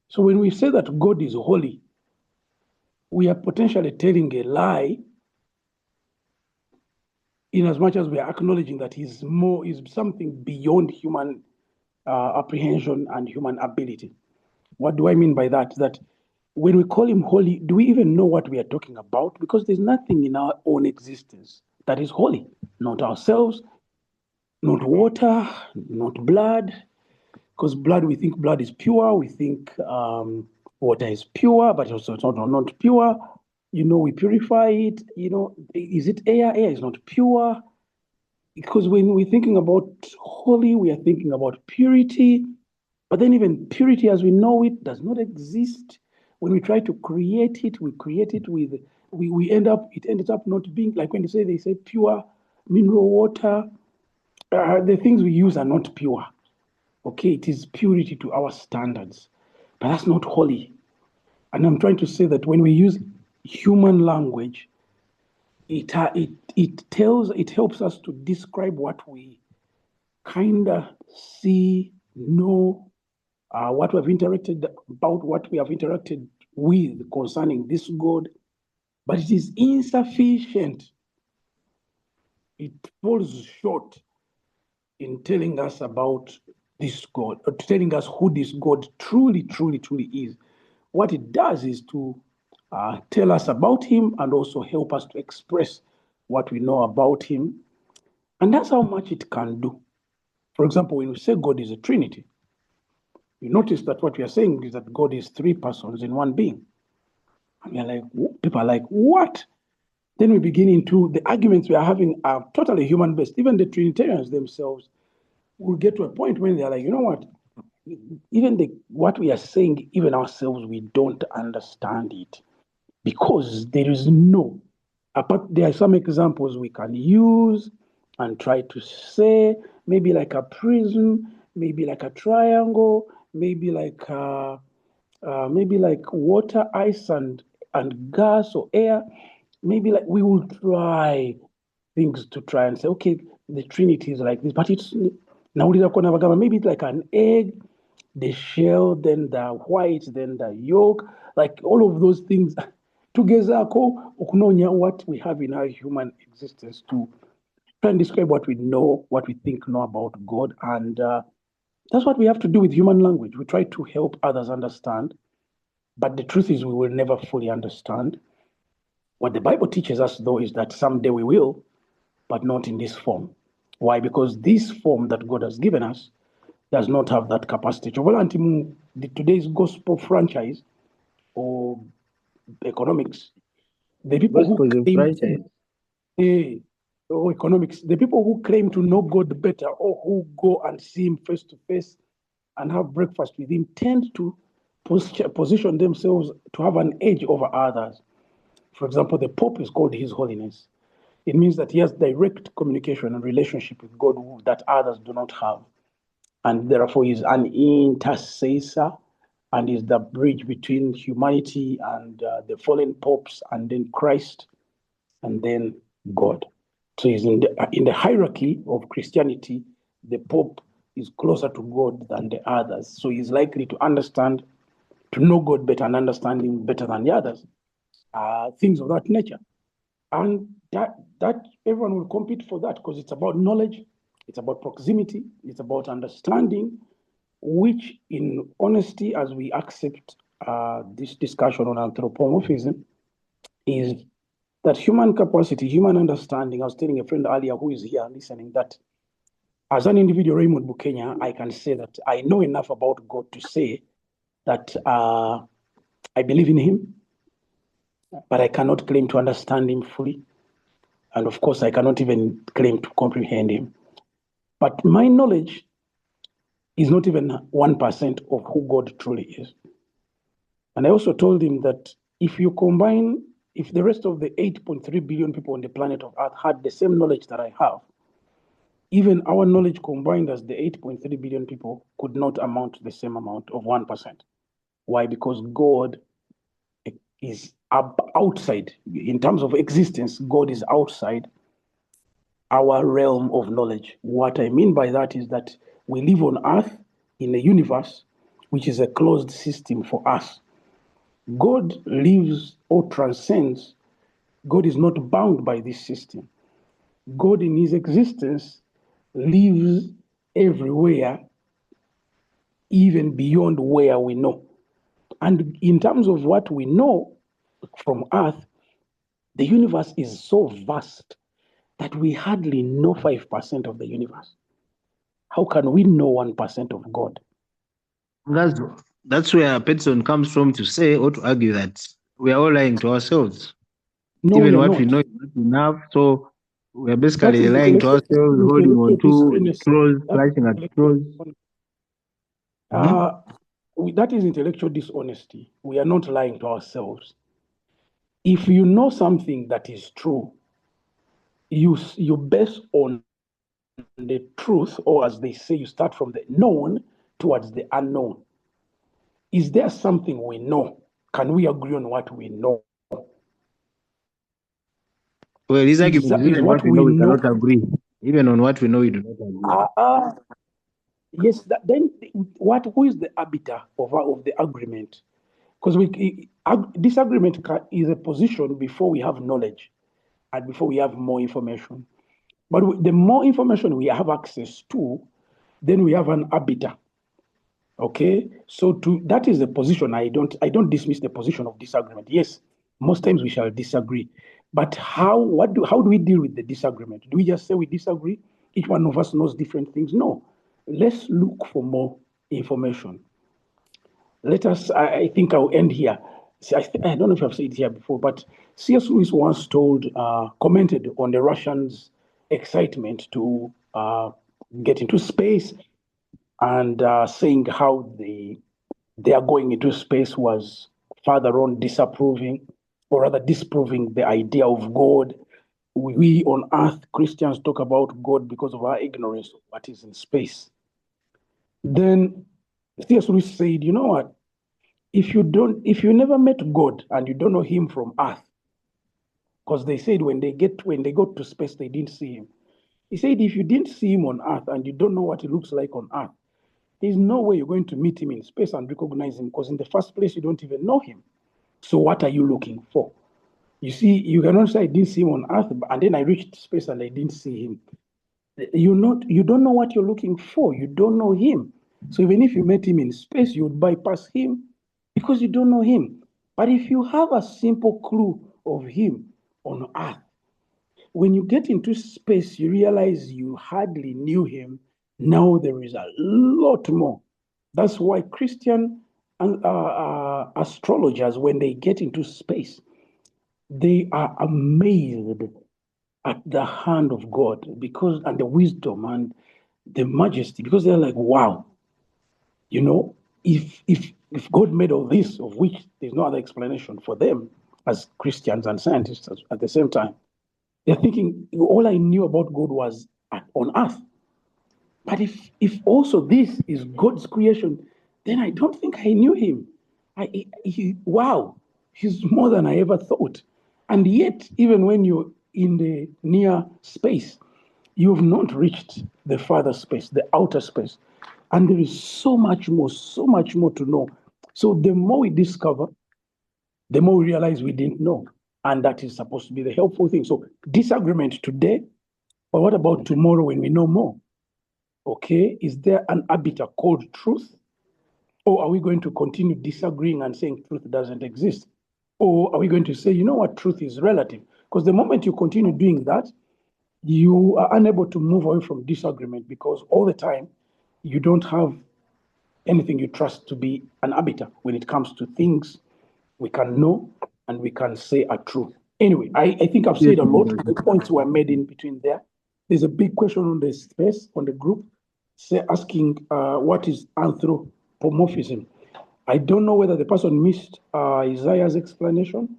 So when we say that God is holy, we are potentially telling a lie, in as much as we are acknowledging that he's something beyond human apprehension and human ability. What do I mean by that? That when we call him holy, do we even know what we are talking about? Because there's nothing in our own existence that is holy. Not ourselves, not water, not blood. Because blood, we think blood is pure. We think water is pure, but also it's not pure. We purify it. Is it air? Air is not pure. Because when we're thinking about holy, we are thinking about purity. But then even purity as we know it does not exist. When we try to create it, we create it with, it ends up not being, like when they say pure mineral water, the things we use are not pure. Okay, it is purity to our standards, but that's not holy. And I'm trying to say that when we use human language, it helps us to describe what we kind of see, know, what we have interacted with concerning this God, but it is insufficient. It falls short in telling us about this God, or telling us who this God truly, truly, truly is. what it does is to tell us about him and also help us to express what we know about him. And that's how much it can do. For example, when we say God is a Trinity, you notice that what we are saying is that God is three persons in one being. And you're like, people are like, what? Then we begin into the arguments we are having are totally human based. Even the Trinitarians themselves will get to a point when they're like, you know what? Even what we are saying, even ourselves, we don't understand it because there is no. There are some examples we can use and try to say, maybe like a prism, maybe like a triangle, maybe like water, ice, and gas or air. Maybe like we will try things to try and say, okay, the Trinity is like this, but it's now maybe it's like an egg, the shell, then the white, then the yolk, like all of those things together, what we have in our human existence to try and describe what we know, what we think know about God. And that's what we have to do with human language. We try to help others understand, but the truth is we will never fully understand. What the Bible teaches us, though, is that someday we will, but not in this form. Why? Because this form that God has given us does not have that capacity. Today's gospel franchise or economics, the people who Gospel claim franchise. or economics, the people who claim to know God better or who go and see him face to face and have breakfast with him tend to position themselves to have an edge over others. For example, the Pope is called His Holiness. It means that he has direct communication and relationship with God that others do not have. And therefore, he's an intercessor and is the bridge between humanity and the fallen popes, and then Christ, and then God. So he's in the hierarchy of Christianity, the Pope is closer to God than the others. So he's likely to understand, to know God better and understand him better than the others. Things of that nature. And that everyone will compete for that because it's about knowledge, it's about proximity, it's about understanding, which in honesty, as we accept this discussion on anthropomorphism, is that human capacity, human understanding. I was telling a friend earlier who is here listening that as an individual, Raymond Bukenya, I can say that I know enough about God to say that I believe in him, but I cannot claim to understand him fully. And of course, I cannot even claim to comprehend him. But my knowledge is not even 1% of who God truly is. And I also told him that if the rest of the 8.3 billion people on the planet of Earth had the same knowledge that I have, even our knowledge combined as the 8.3 billion people could not amount to the same amount of 1%. Why? Because God is outside. In terms of existence, God is outside our realm of knowledge. What I mean by that is that we live on Earth in a universe which is a closed system for us. God lives or transcends. God is not bound by this system. God in his existence lives everywhere, even beyond where we know. And in terms of what we know from Earth, the universe is so vast that we hardly know 5% of the universe. How can we know 1% of God? That's where Peterson comes from to say or to argue that we are all lying to ourselves. No, Even we are what not. we know is not enough. So we are That basically is lying to ourselves, holding intellectual on to dishonesty. straws, That is clutching at intellectual straws. dishonesty. That is intellectual dishonesty. We are not lying to ourselves. If you know something that is true, you base on the truth, or as they say, you start from the known towards the unknown. Is there something we know? Can we agree on what we know? Well, his argument is Is even what what we we know we know. cannot agree. Even on what we know we do not agree. Yes. Then who is the arbiter of the agreement? Because disagreement is a position before we have knowledge and before we have more information. But the more information we have access to, then we have an arbiter. Okay, so that is the position. I don't dismiss the position of disagreement. Yes, most times we shall disagree, but how do we deal with the disagreement? Do we just say we disagree? Each one of us knows different things. No, let's look for more information. Let us. I think I'll end here. See, I don't know if I've said it here before, but C.S. Lewis once commented on the Russians' excitement to get into space and saying how they are going into space was further on disapproving, or rather disproving the idea of God. We on Earth, Christians, talk about God because of our ignorance of what is in space. Then C.S. Lewis said, you know what? If you never met God and you don't know Him from Earth, because they said when they go to space they didn't see Him. He said if you didn't see Him on Earth and you don't know what He looks like on Earth, there's no way you're going to meet Him in space and recognize Him, because in the first place you don't even know Him. So what are you looking for? You see, you cannot say I didn't see Him on Earth and then I reached space and I didn't see Him. You don't know what you're looking for. You don't know Him. So even if you met Him in space, you would bypass Him because you don't know Him. But if you have a simple clue of Him on Earth, when you get into space, you realize you hardly knew Him. Now there is a lot more. That's why Christian astrologers, when they get into space, they are amazed at the hand of God and the wisdom and the majesty, because they're like, wow, if God made all this, of which there's no other explanation for them as Christians and scientists at the same time, they're thinking all I knew about God was on earth. But if also this is God's creation, then I don't think I knew Him. Wow, He's more than I ever thought. And yet, even when you're in the near space, you've not reached the farther space, the outer space. And there is so much more to know. So the more we discover, the more we realize we didn't know. And that is supposed to be the helpful thing. So disagreement today, but what about tomorrow when we know more? Okay, is there an arbiter called truth? Or are we going to continue disagreeing and saying truth doesn't exist? Or are we going to say, you know what, truth is relative? Because the moment you continue doing that, you are unable to move away from disagreement, because all the time you don't have anything you trust to be an arbiter when it comes to things we can know and we can say are true. Anyway, I think I've said a lot. The points were made in between there. There's a big question on the space, on the group, asking what is anthropomorphism. I don't know whether the person missed Isaiah's explanation.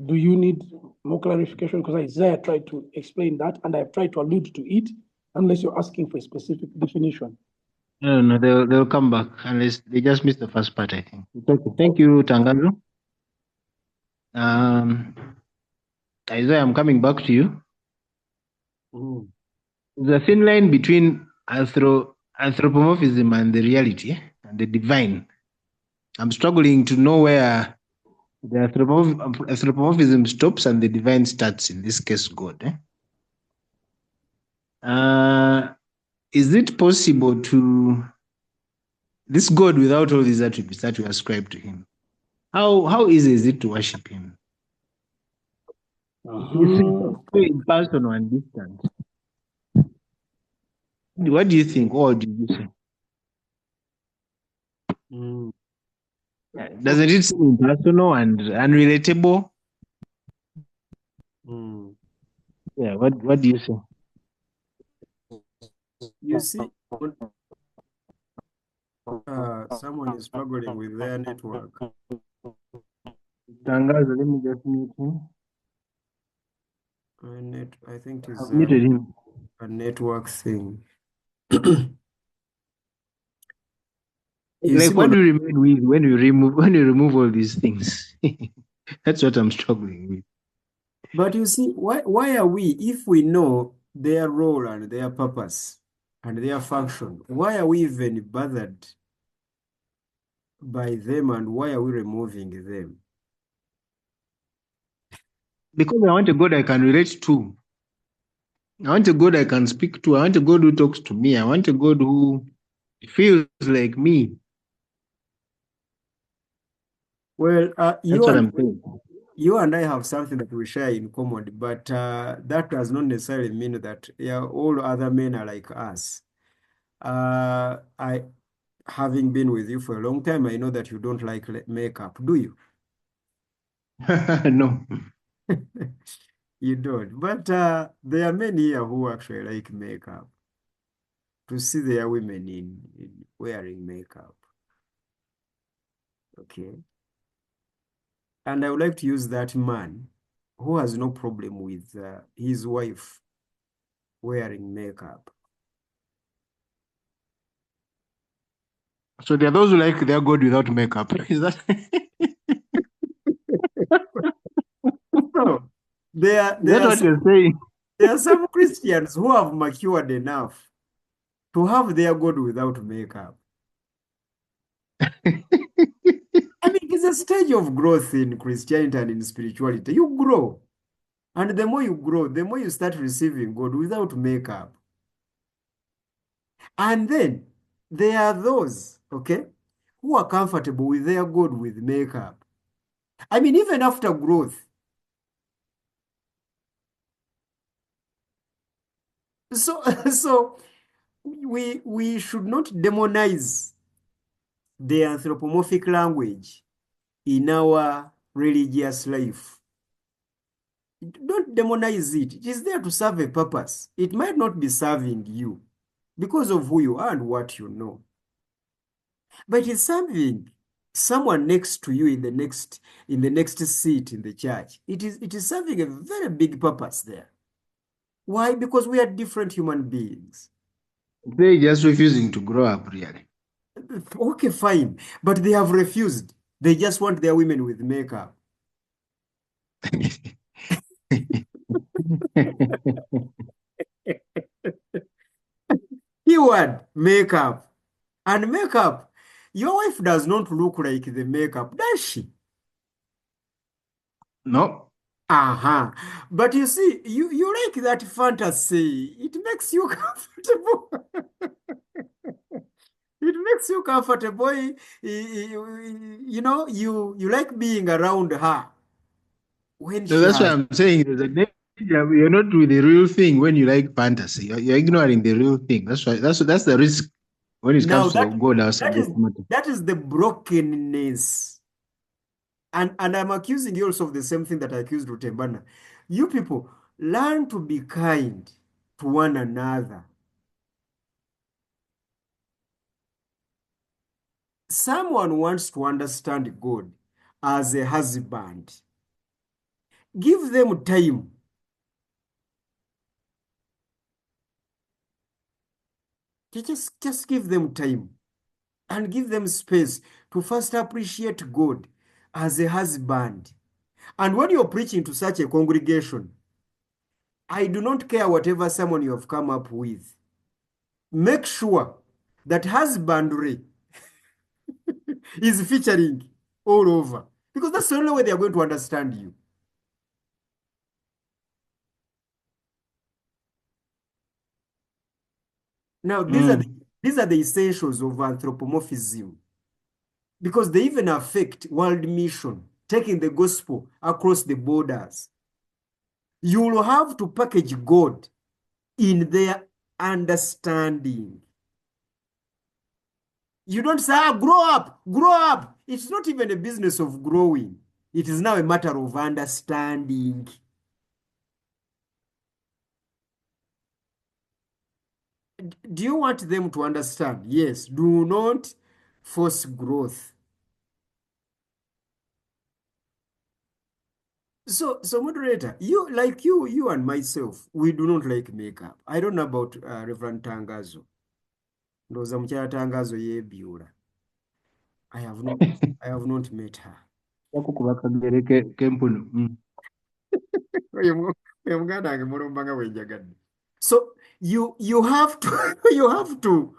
Do you need more clarification? Because Isaiah tried to explain that, and I've tried to allude to it, unless you're asking for a specific definition. No, they'll come back unless they just missed the first part, I think. Okay. Thank you, Tangazo. Isaiah, I'm coming back to you. There's a thin line between anthropomorphism and the reality and the divine. I'm struggling to know where the anthropomorphism stops and the divine starts, in this case, God. Is it possible to this God without all these attributes that we ascribe to Him? How easy is it to worship Him? Impersonal and distant. What do you think? Or do you say? Doesn't it seem impersonal and unrelatable? Yeah. What do you say? You see, someone is struggling with their network. Tangazo, let me just mute him. I think it's I've muted him. a network thing. Like, what do you remain with when you remove all these things? That's what I'm struggling with. But you see, why are we, if we know their role and their purpose and their function, why are we even bothered by them, and why are we removing them? Because I want a God I can relate to. I want a God I can speak to. I want a God who talks to me. I want a God who It feels like me. Well, That's what I'm saying. you and I have something that we share in common, but that does not necessarily mean that all other men are like us. Having been with you for a long time, I know that you don't like makeup, do you? No. You don't. But there are men here who actually like makeup. To see their women in wearing makeup. Okay. And I would like to use that man who has no problem with his wife wearing makeup. So there are those who like their God without makeup. Is that? So there, Is that what you're saying? there are some Christians who have matured enough to have their God without makeup. I mean, it's a stage of growth in Christianity and in spirituality. You grow. And the more you grow, the more you start receiving God without makeup. And then there are those, okay, who are comfortable with their God with makeup. I mean, even after growth. So, so we should not demonize the anthropomorphic language in our religious life. Don't demonize it. It is there to serve a purpose. It might not be serving you because of who you are and what you know. But it's serving someone next to you in the next seat in the church. It is serving a very big purpose there. Why? Because we are different human beings. They're just refusing to grow up, really. Okay, fine. But they have refused. They just want their women with makeup. Keyword, makeup. And makeup. Your wife does not look like the makeup, does she? No. Uh-huh. But you see, you like that fantasy. It makes you comfortable. It makes you comfortable. You know, you like being around her when So she that's why has. I'm saying there's a danger. You're not with the real thing when you like fantasy. You're ignoring the real thing. That's why that's the risk when it Now comes to that God or that is subject matter. that is the brokenness. And I'm accusing you also of the same thing that I accused Rutembana. You people learn to be kind to one another. Someone wants to understand God as a husband. Give them time. Just give them time and give them space to first appreciate God as a husband. And when you're preaching to such a congregation, I do not care whatever sermon you have come up with. Make sure that husbandry is featuring all over, because that's the only way they are going to understand you. Now, these are the essentials of anthropomorphism, because they even affect world mission, taking the gospel across the borders. You will have to package God in their understanding. You don't say, grow up, grow up. It's not even a business of growing. It is now a matter of understanding. Do you want them to understand? Yes. Do not force growth. So moderator, you and myself, we do not like makeup. I don't know about Reverend Tangazo. Ndoza mchara Tangazo yebyula. I have not met her. So you have to you have to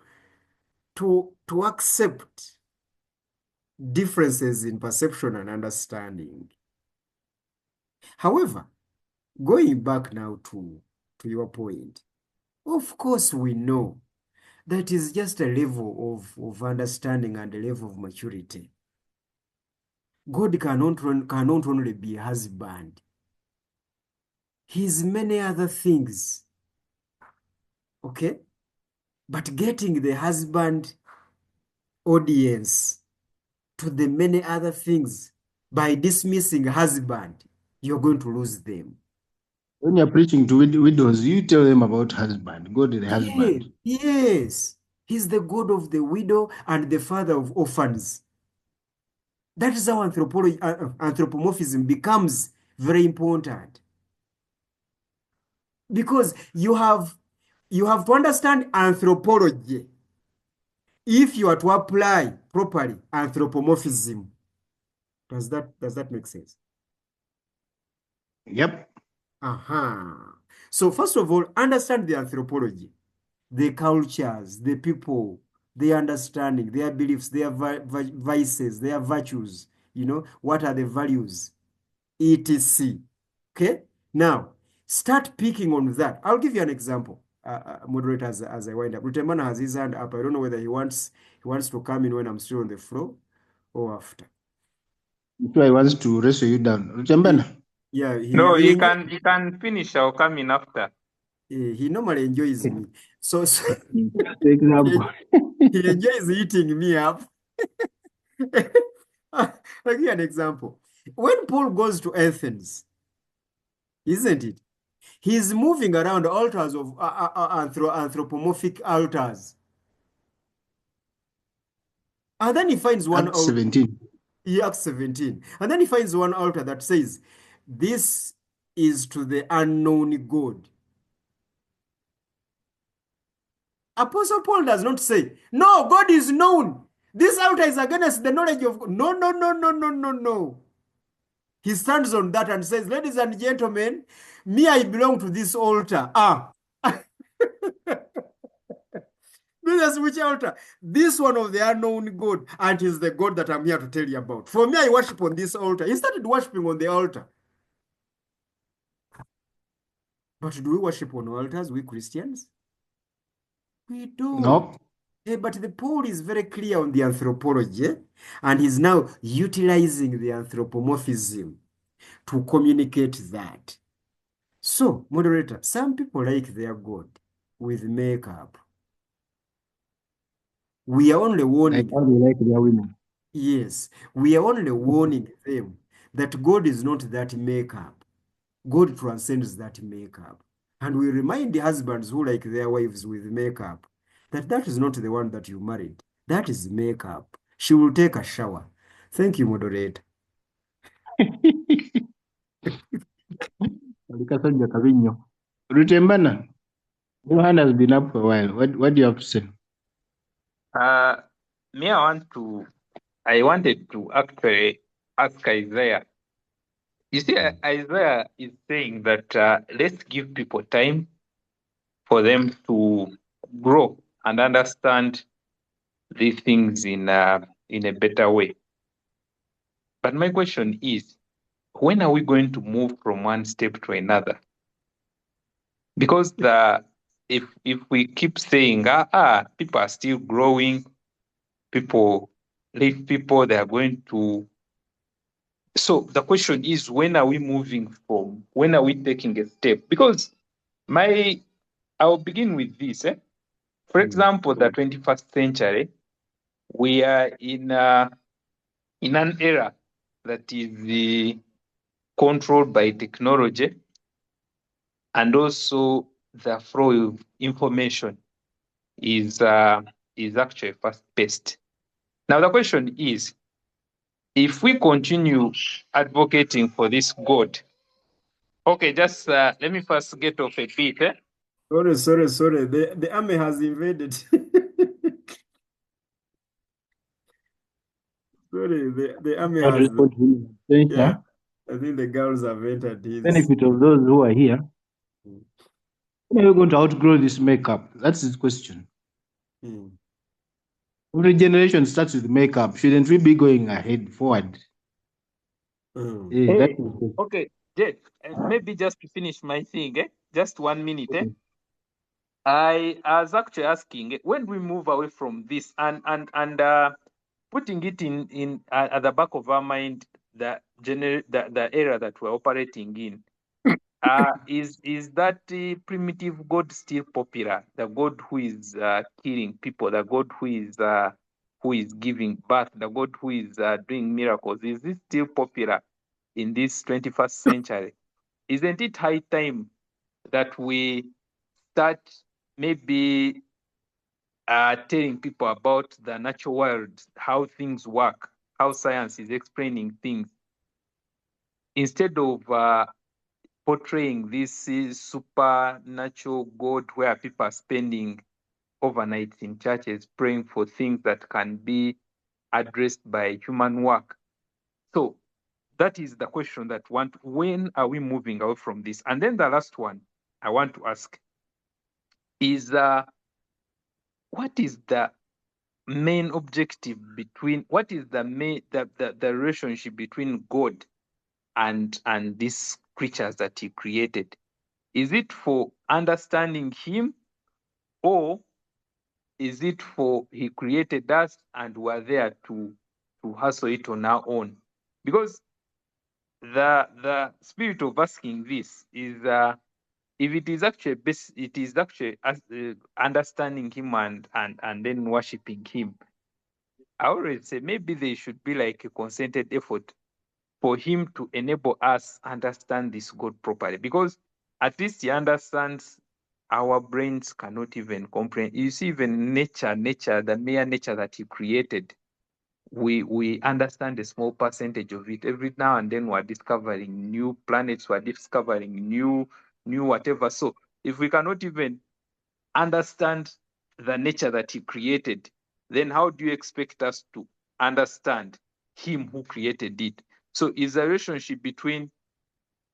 accept differences in perception and understanding. However, going back now to your point, of course we know That is just a level of understanding and a level of maturity. God cannot only be a husband. He's many other things. Okay? But getting the husband audience to the many other things by dismissing husband, you're going to lose them. When you're preaching to widows, you tell them about husband, God the husband. Yes. He's the God of the widow and the father of orphans. That is how anthropomorphism becomes very important. Because you have to understand anthropology if you are to apply properly anthropomorphism. Does that make sense? Yep. So first of all, understand the anthropology, the cultures, the people, their understanding, their beliefs, their vices, their virtues. What are the values, etc. Okay? Now, start picking on that. I'll give you an example, moderator, as I wind up. Rutembana has his hand up. I don't know whether he wants to come in when I'm still on the floor or after. So I want to wrestle you down. Rutembana. Yeah, No, you can finish. I'll come in after. He normally enjoys me. So For example. he enjoys eating me up. I'll give you an example. When Paul goes to Athens, isn't it? He's moving around altars of anthropomorphic altars. And then he finds one Acts altar. 17. Acts 17. And then he finds one altar that says, "This is to the unknown God." Apostle Paul does not say, "No, God is known. This altar is against the knowledge of God." No, no, no, no, no, no, no. He stands on that and says, "Ladies and gentlemen, me, I belong to this altar." This is which altar? This one of the unknown God, and it is the God that I'm here to tell you about. For me, I worship on this altar. He started worshiping on the altar. But do we worship on altars, we Christians? We do. No. But the Paul is very clear on the anthropology, and he's now utilizing the anthropomorphism to communicate that. So, moderator, some people like their God with makeup. We are only warning. Like how they like their women. Yes, we are only warning them that God is not that makeup. God transcends that makeup. And we remind the husbands who like their wives with makeup that is not the one that you married. That is makeup. She will take a shower. Thank you, moderator. Rutembana, your hand has been up for a while. What do you have to say? Me, I wanted to actually ask Isaiah. You see, Isaiah is saying that let's give people time for them to grow and understand these things in a better way. But my question is, when are we going to move from one step to another? Because if we keep saying, people are still growing, people, they are going to. So the question is, when are we taking a step? Because I'll begin with this. For example, the 21st century, we are in an era that is controlled by technology, and also the flow of information is actually fast-paced. Now the question is, if we continue advocating for this God, okay, just let me first get off a bit. Sorry. The army has invaded. Sorry, the army has. Yeah, I think the girls have entered his. Benefit of those who are here. When are you going to outgrow this makeup? That's his question. Every generation starts with makeup. Shouldn't we be going forward? Hey, okay, Jed, maybe just to finish my thing, just 1 minute. I was actually asking, when we move away from this and putting it in at the back of our mind, the era that we're operating in, is that primitive God still popular? The God who is killing people, the God who is giving birth, the God who is doing miracles, is this still popular in this 21st century? Isn't it high time that we start maybe telling people about the natural world, how things work, how science is explaining things, instead of portraying this supernatural God where people are spending overnights in churches praying for things that can be addressed by human work? So that is the question that when are we moving away from this? And then the last one I want to ask is what is the main objective between, what is the main the relationship between God and these creatures that he created? Is it for understanding him, or is it for he created us and we're there to hustle it on our own? Because the spirit of asking this is if it is actually it is actually understanding him and then worshiping him. I always say maybe there should be like a concerted effort for him to enable us understand this God properly, because at least he understands our brains cannot even comprehend. You see, even nature, the mere nature that he created, we understand a small percentage of it. Every now and then we're discovering new planets, we're discovering new whatever. So if we cannot even understand the nature that he created, then how do you expect us to understand him who created it? So is the relationship between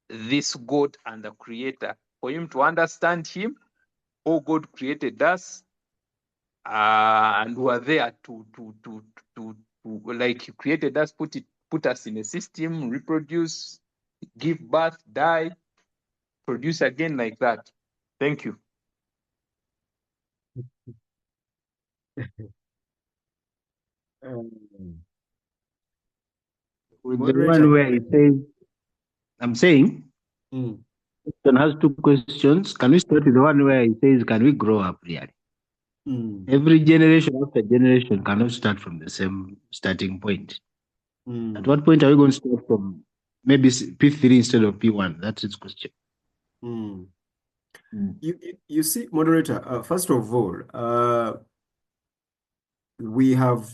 this God and the creator for him to understand him, or God created us and we are there to like he created us, put us in a system, reproduce, give birth, die, produce again, like that? Thank you. Um, With the Moderator. one where it says, I'm saying, Mm, question has two questions. Can we start with the one where it says, can we grow up really? mm, Every generation after generation cannot start from the same starting point. At mm, what point are we going to start from maybe P3 instead of P1? That's its question. mm. Mm. You see, moderator, first of all, we have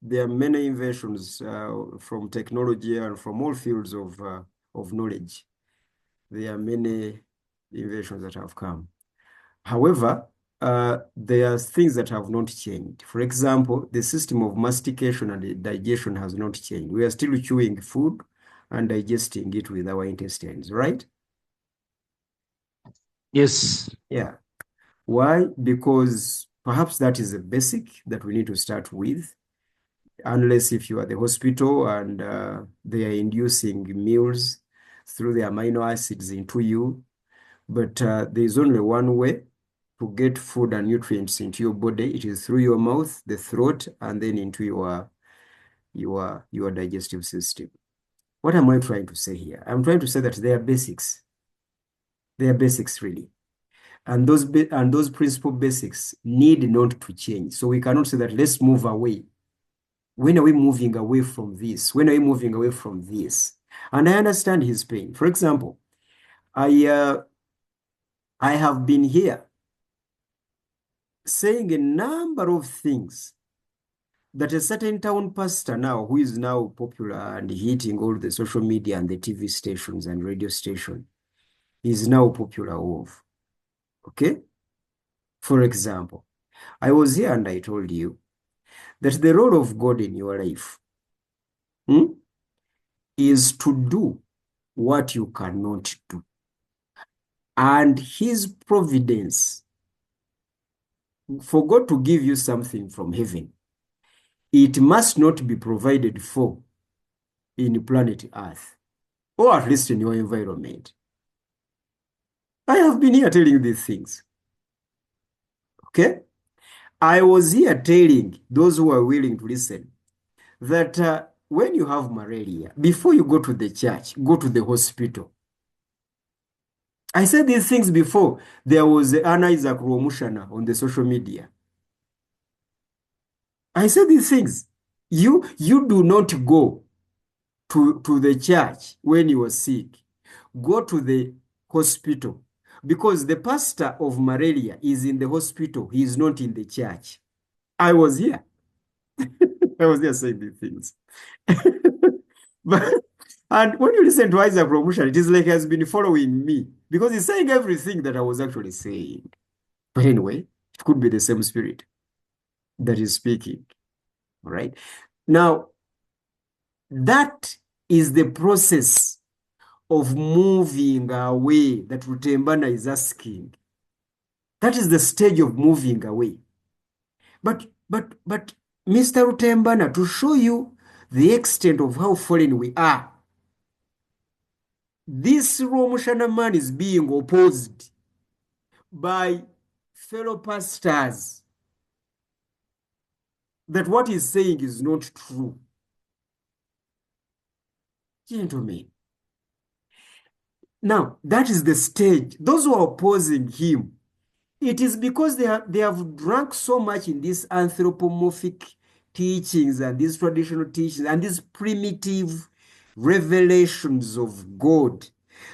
there are many inventions from technology and from all fields of knowledge. There are many inventions that have come. However, there are things that have not changed. For example, the system of mastication and digestion has not changed. We are still chewing food and digesting it with our intestines, right? Yes. Yeah. Why? Because perhaps that is a basic that we need to start with, unless if you are the hospital and they are inducing meals through the amino acids into you. But there is only one way to get food and nutrients into your body. It is through your mouth, the throat, and then into your digestive system. What am I trying to say here? I'm trying to say that they are basics. They are basics, really. And those principal basics need not to change. So we cannot say that let's move away. When are we moving away from this? When are we moving away from this? And I understand his pain. For example, I have been here saying a number of things that a certain town pastor now, who is now popular and hitting all the social media and the TV stations and radio station, is now popular of. Okay? For example, I was here and I told you that the role of God in your life is to do what you cannot do. And his providence, for God to give you something from heaven, it must not be provided for in planet Earth, or at least in your environment. I have been here telling these things. Okay? I was here telling those who are willing to listen that when you have malaria, before you go to the church, go to the hospital. I said these things before. There was Anna Isaac Romushana on the social media. I said these things. You do not go to the church when you are sick. Go to the hospital because the pastor of malaria is in the hospital. He is not in the church. I was here. I was there saying these things. But, and when you listen to Isaac Romushan, it is like he has been following me because he's saying everything that I was actually saying. But anyway, it could be the same spirit that is speaking. All right. Now, that is the process of moving away that Rutembana is asking. That is the stage of moving away. But Mr. Rutembana, to show you the extent of how fallen we are, this Romushana man is being opposed by fellow pastors that what he's saying is not true. Gentlemen, now that is the stage. Those who are opposing him, it is because they have drunk so much in these anthropomorphic teachings and these traditional teachings and these primitive revelations of God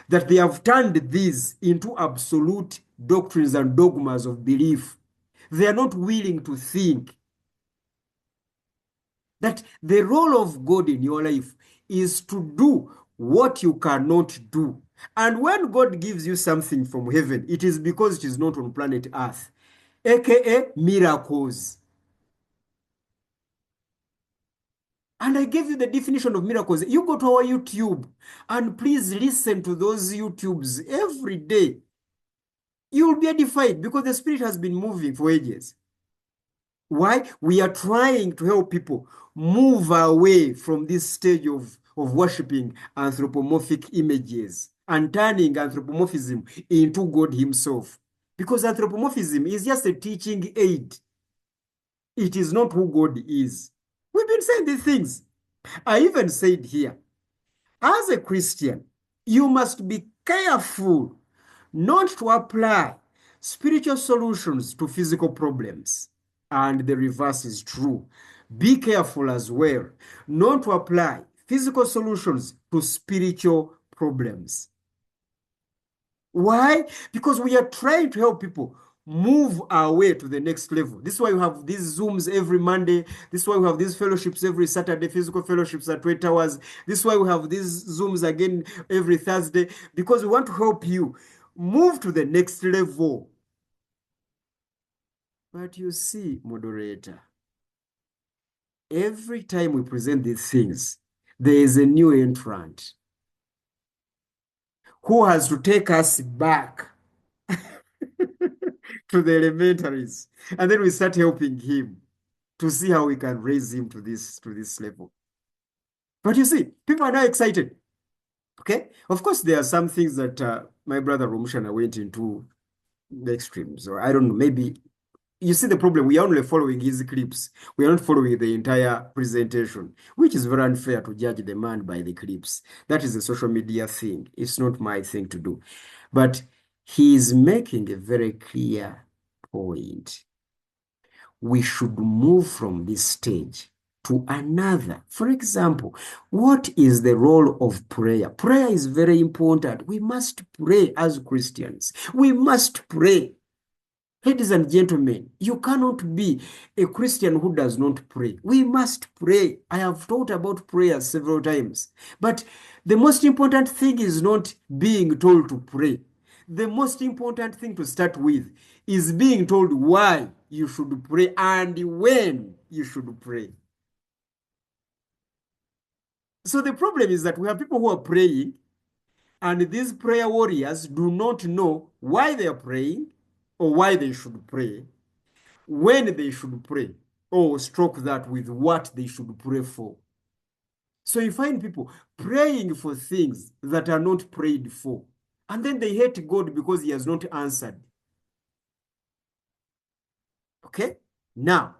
that they have turned these into absolute doctrines and dogmas of belief. They are not willing to think that the role of God in your life is to do what you cannot do. And when God gives you something from heaven, it is because it is not on planet Earth, aka miracles. And I gave you the definition of miracles. You go to our YouTube and please listen to those YouTubes every day. You will be edified because the Spirit has been moving for ages. Why? We are trying to help people move away from this stage of worshiping anthropomorphic images and turning anthropomorphism into God himself. Because anthropomorphism is just a teaching aid. It is not who God is. We've been saying these things. I even said here, as a Christian, you must be careful not to apply spiritual solutions to physical problems. And the reverse is true. Be careful as well not to apply physical solutions to spiritual problems. Why? Because we are trying to help people move our way to the next level. This is why we have these Zooms every Monday. This is why we have these fellowships every Saturday, physical fellowships at 20 hours. This is why we have these Zooms again every Thursday, because we want to help you move to the next level. But you see, moderator, every time we present these things, there is a new entrant who has to take us back to the elementaries. And then we start helping him to see how we can raise him to this level. But you see, people are now excited. Okay? Of course, there are some things that my brother Romushana went into the extremes, or I don't know, maybe you see the problem. We are only following his clips. We are not following the entire presentation, which is very unfair to judge the man by the clips. That is a social media thing. It's not my thing to do. But he is making a very clear point. We should move from this stage to another. For example, what is the role of prayer? Prayer is very important. We must pray as Christians. We must pray. Ladies and gentlemen, you cannot be a Christian who does not pray. We must pray. I have taught about prayer several times. But the most important thing is not being told to pray. The most important thing to start with is being told why you should pray and when you should pray. So the problem is that we have people who are praying, and these prayer warriors do not know why they are praying or why they should pray, when they should pray, or stroke that with what they should pray for. So you find people praying for things that are not prayed for, and then they hate God because he has not answered. Okay? Now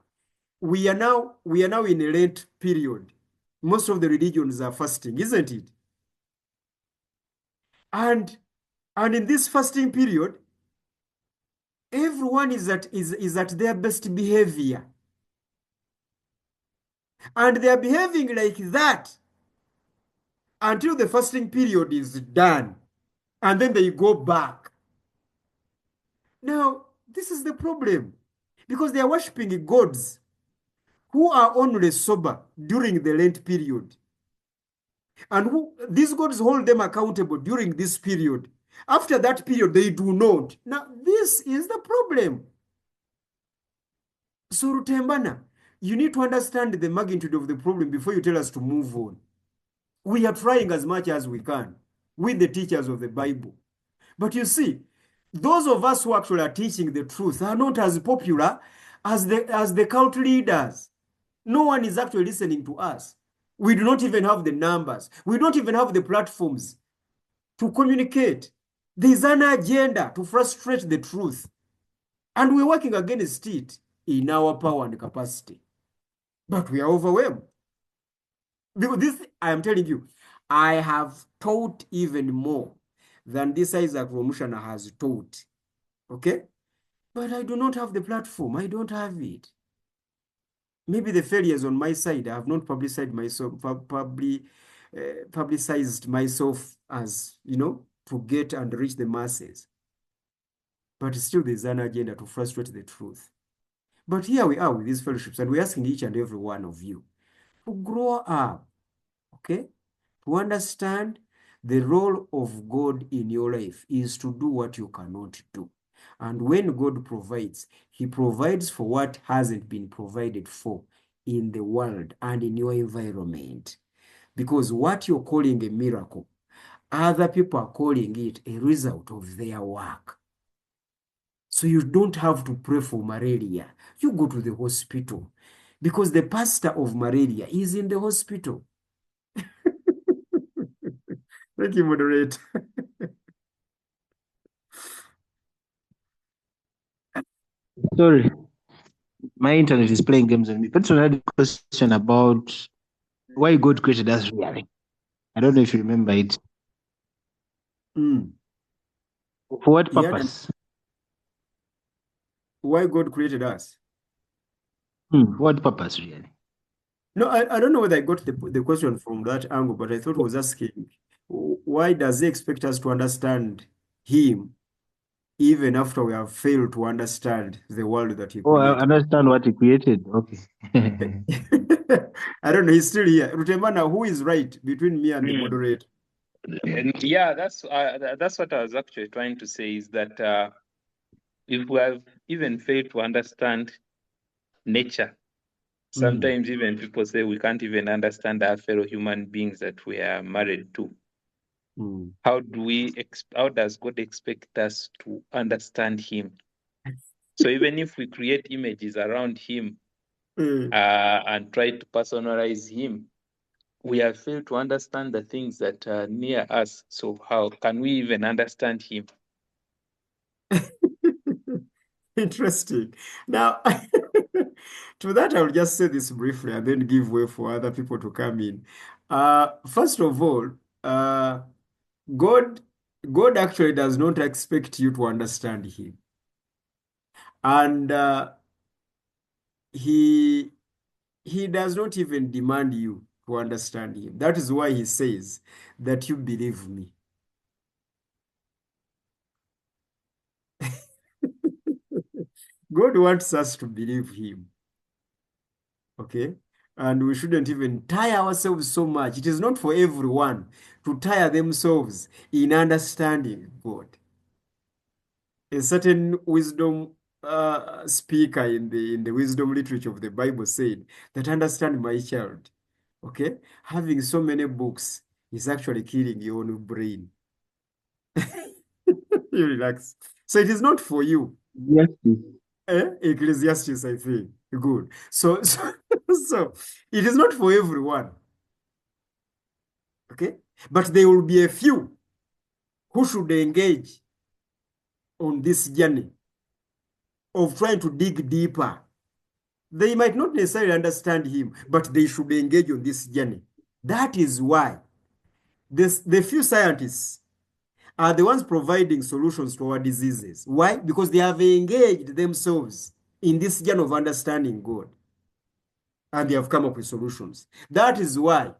we are now in a Lent period. Most of the religions are fasting, isn't it? And in this fasting period, everyone is at their best behavior. And they are behaving like that until the fasting period is done. And then they go back. Now, this is the problem. Because they are worshiping gods who are only sober during the Lent period. And these gods hold them accountable during this period. After that period, they do not. Now, this is the problem. So, Rutembana, you need to understand the magnitude of the problem before you tell us to move on. We are trying as much as we can with the teachers of the Bible. But you see, those of us who actually are teaching the truth are not as popular as the cult leaders. No one is actually listening to us. We do not even have the numbers. We don't even have the platforms to communicate. There's an agenda to frustrate the truth. And we're working against it in our power and capacity. But we are overwhelmed. Because this, I am telling you, I have taught even more than this Isaac Romushana has taught. Okay? But I do not have the platform. I don't have it. Maybe the failures on my side, I have not publicized myself as, to get and reach the masses. But still there's an agenda to frustrate the truth. But here we are with these fellowships, and we're asking each and every one of you to grow up, okay? To understand the role of God in your life is to do what you cannot do. And when God provides, he provides for what hasn't been provided for in the world and in your environment. Because what you're calling a miracle, other people are calling it a result of their work. So you don't have to pray for malaria. You go to the hospital because the pastor of malaria is in the hospital. Thank you, moderator. Sorry, my internet is playing games on me. Petrol had a question about why God created us really. I don't know if you remember it. Mm. For what Yeah, purpose? why God created us? What purpose really? No, I don't know whether I got the question from that angle, but I thought he was asking, why does he expect us to understand him even after we have failed to understand the world that he Oh, I created? understand what he created. Okay. I don't know, he's still here. Rutemana, who is right between me and the moderator? And yeah, that's what I was actually trying to say, is that if we have even failed to understand nature, sometimes even people say we can't even understand our fellow human beings that we are married to. How does God expect us to understand him? So even if we create images around him and try to personalize him, we have failed to understand the things that are near us. So how can we even understand him? Interesting. Now, to that, I'll just say this briefly and then give way for other people to come in. First of all, God actually does not expect you to understand him. And he does not even demand you to understand him. That is why he says that you believe me. God wants us to believe him. Okay? And we shouldn't even tire ourselves so much. It is not for everyone to tire themselves in understanding God. A certain wisdom speaker in the wisdom literature of the Bible said that, understand my child. Okay? Having so many books is actually killing your own brain. You relax. So it is not for you. Yes. Ecclesiastes, I think. Good. So it is not for everyone. Okay? But there will be a few who should engage on this journey of trying to dig deeper They might not necessarily understand him, but they should engage on this journey. That is why the few scientists are the ones providing solutions to our diseases. Why? Because they have engaged themselves in this journey of understanding God. And they have come up with solutions. That is why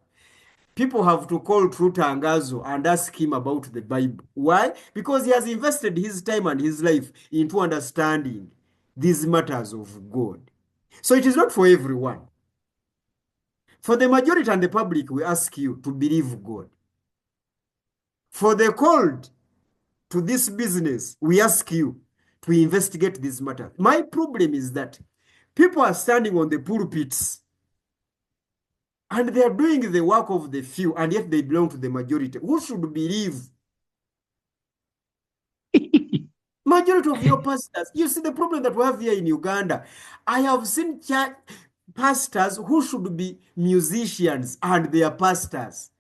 people have to call True Tangazo and ask him about the Bible. Why? Because he has invested his time and his life into understanding these matters of God. So it is not for everyone. For the majority and the public, we ask you to believe God. For the called to this business, we ask you to investigate this matter. My problem is that people are standing on the pulpits and they are doing the work of the few, and yet they belong to the majority. Who should believe? Majority of your pastors. You see the problem that we have here in Uganda. I have seen pastors who should be musicians and they are pastors.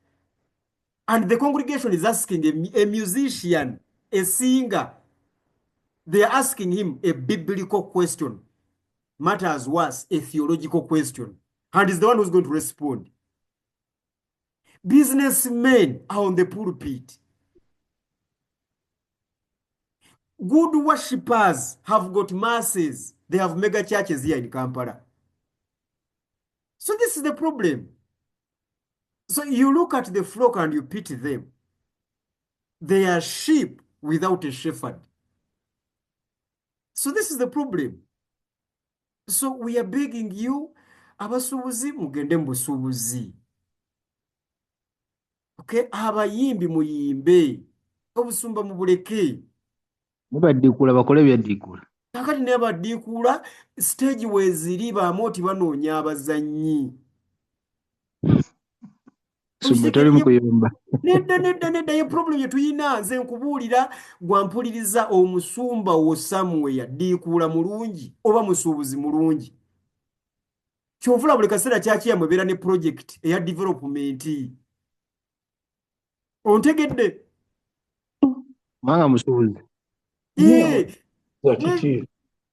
And the congregation is asking a musician, a singer, they are asking him a biblical question, matters worse, a theological question, and is the one who's going to respond. Businessmen are on the pulpit. Good worshippers have got masses. They have mega churches here in Kampala. So this is the problem. So you look at the flock and you pity them. They are sheep without a shepherd. So this is the problem. So we are begging you, abasubuzi mugende mu busubuzi. Okay, abayimbi muyimbe, obusumba mubuleke. Mubadikula bakole byadikula. Kakati ne badikula stage weziri bamoti banoonya abazannyi. Sumbetali mukuyomba. Nedda ye problem yetuyina nze nkubuulira gwampuliriza omusumba wo Samuel yaddiikuula mulungi oba musuubuzi mulungi. Kyovula buli kaseera kyakiyamwe beera ne project eya development. Ontegedde? Manga musuubuzi.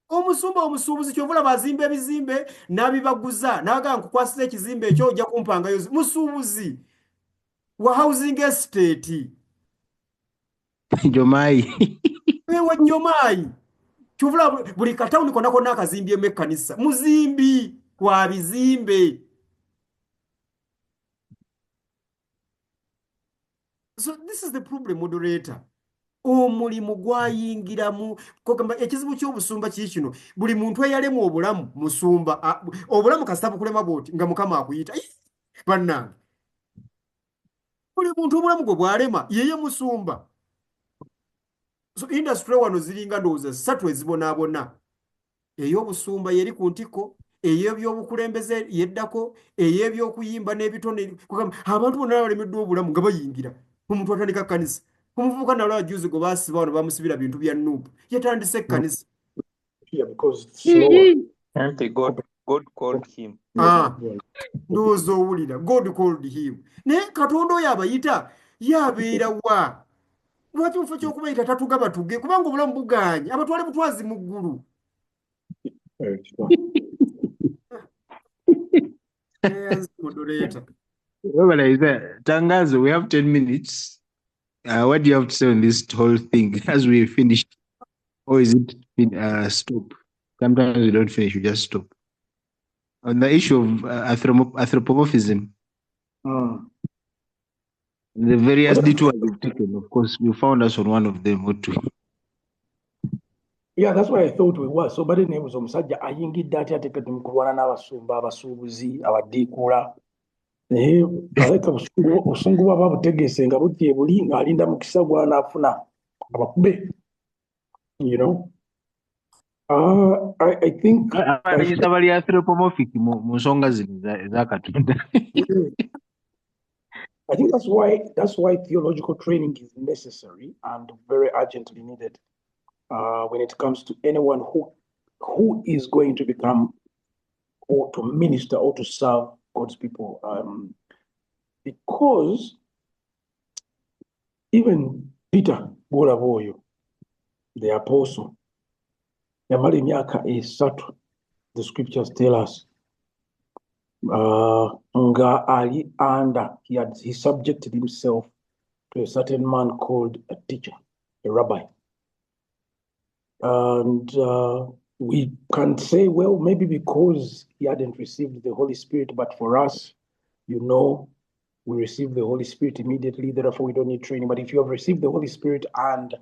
Omusumba omusuubuzi kyovula bazimba ebizimbe n'abibaguza n'agamba nkukwasiza ekizimbe ekyo ojja kumpangayo musuubuzi wa housing estate. Jomai. Ewa Jomai. Kyovula buli katawuni konna konna akazimbyemu ekkanisa. Muzimbi wa bizimbe. So this is the problem, moderator. Omulimu gwayingiramu kogamba ekizibu ky'obusumba kikino buli muntu eyalemu obulamu musumba obulamu kasita bukulema bwoti nga mukama akuyita bannange buli muntu obulamu gwe bwalema yeye musumba. So industry wano ziringa ndowooza 3 ezibonaabona ey'obusumba yeri ku ntiko, ey'ebyobukulembeze yeddako, ey'ebyokuyimba n'ebitone. Abantu bonna balemeddwa obulamu nga bayingira omuntu atandika kkanisa. Umuvubuka nalwo ajuzi gwe baasiba wano bamusibira bintu bya nuupu yatandise ekkanisa. God called him. Ndowooza owulira God called him. Naye Katonda oyo abayita yabeera wa? Lwaki mufo ky'okubayita tatugaba tuge kubanga obulamu buganye abatwale butwazi mu ggulu. Moderator. Tangazo, we have 10 minutes. What do you have to say on this whole thing as we finish? Or is it stop? Sometimes we don't finish, we just stop. On the issue of anthropomorphism, the various detours we've taken, of course, you found us on one of them or two. Yeah, that's what I thought we were. So, but the name was omusajja ayingidde atya atekete mu kulwana n'abasumba abasuubuzi abaddiikula. Naye aleka obusungu bwaba butegeese nga buti buli ng'alinda mukisa gw'anaafuna abakube. You know, I think Bali anthropomorphic mu nsonga zino ez'Akatonda. I think that's why theological training is necessary and very urgently needed when it comes to anyone who is going to become or to minister or to serve God's people. Because even Peter Bulaboyo, the apostle, yamala emyaka 3 the scriptures tell us. Nga ali under, he subjected himself to a certain man called a teacher, a rabbi. And we can say, well, maybe because he hadn't received the Holy Spirit, but for us, we receive the Holy Spirit immediately, therefore we don't need training. But if you have received the Holy Spirit and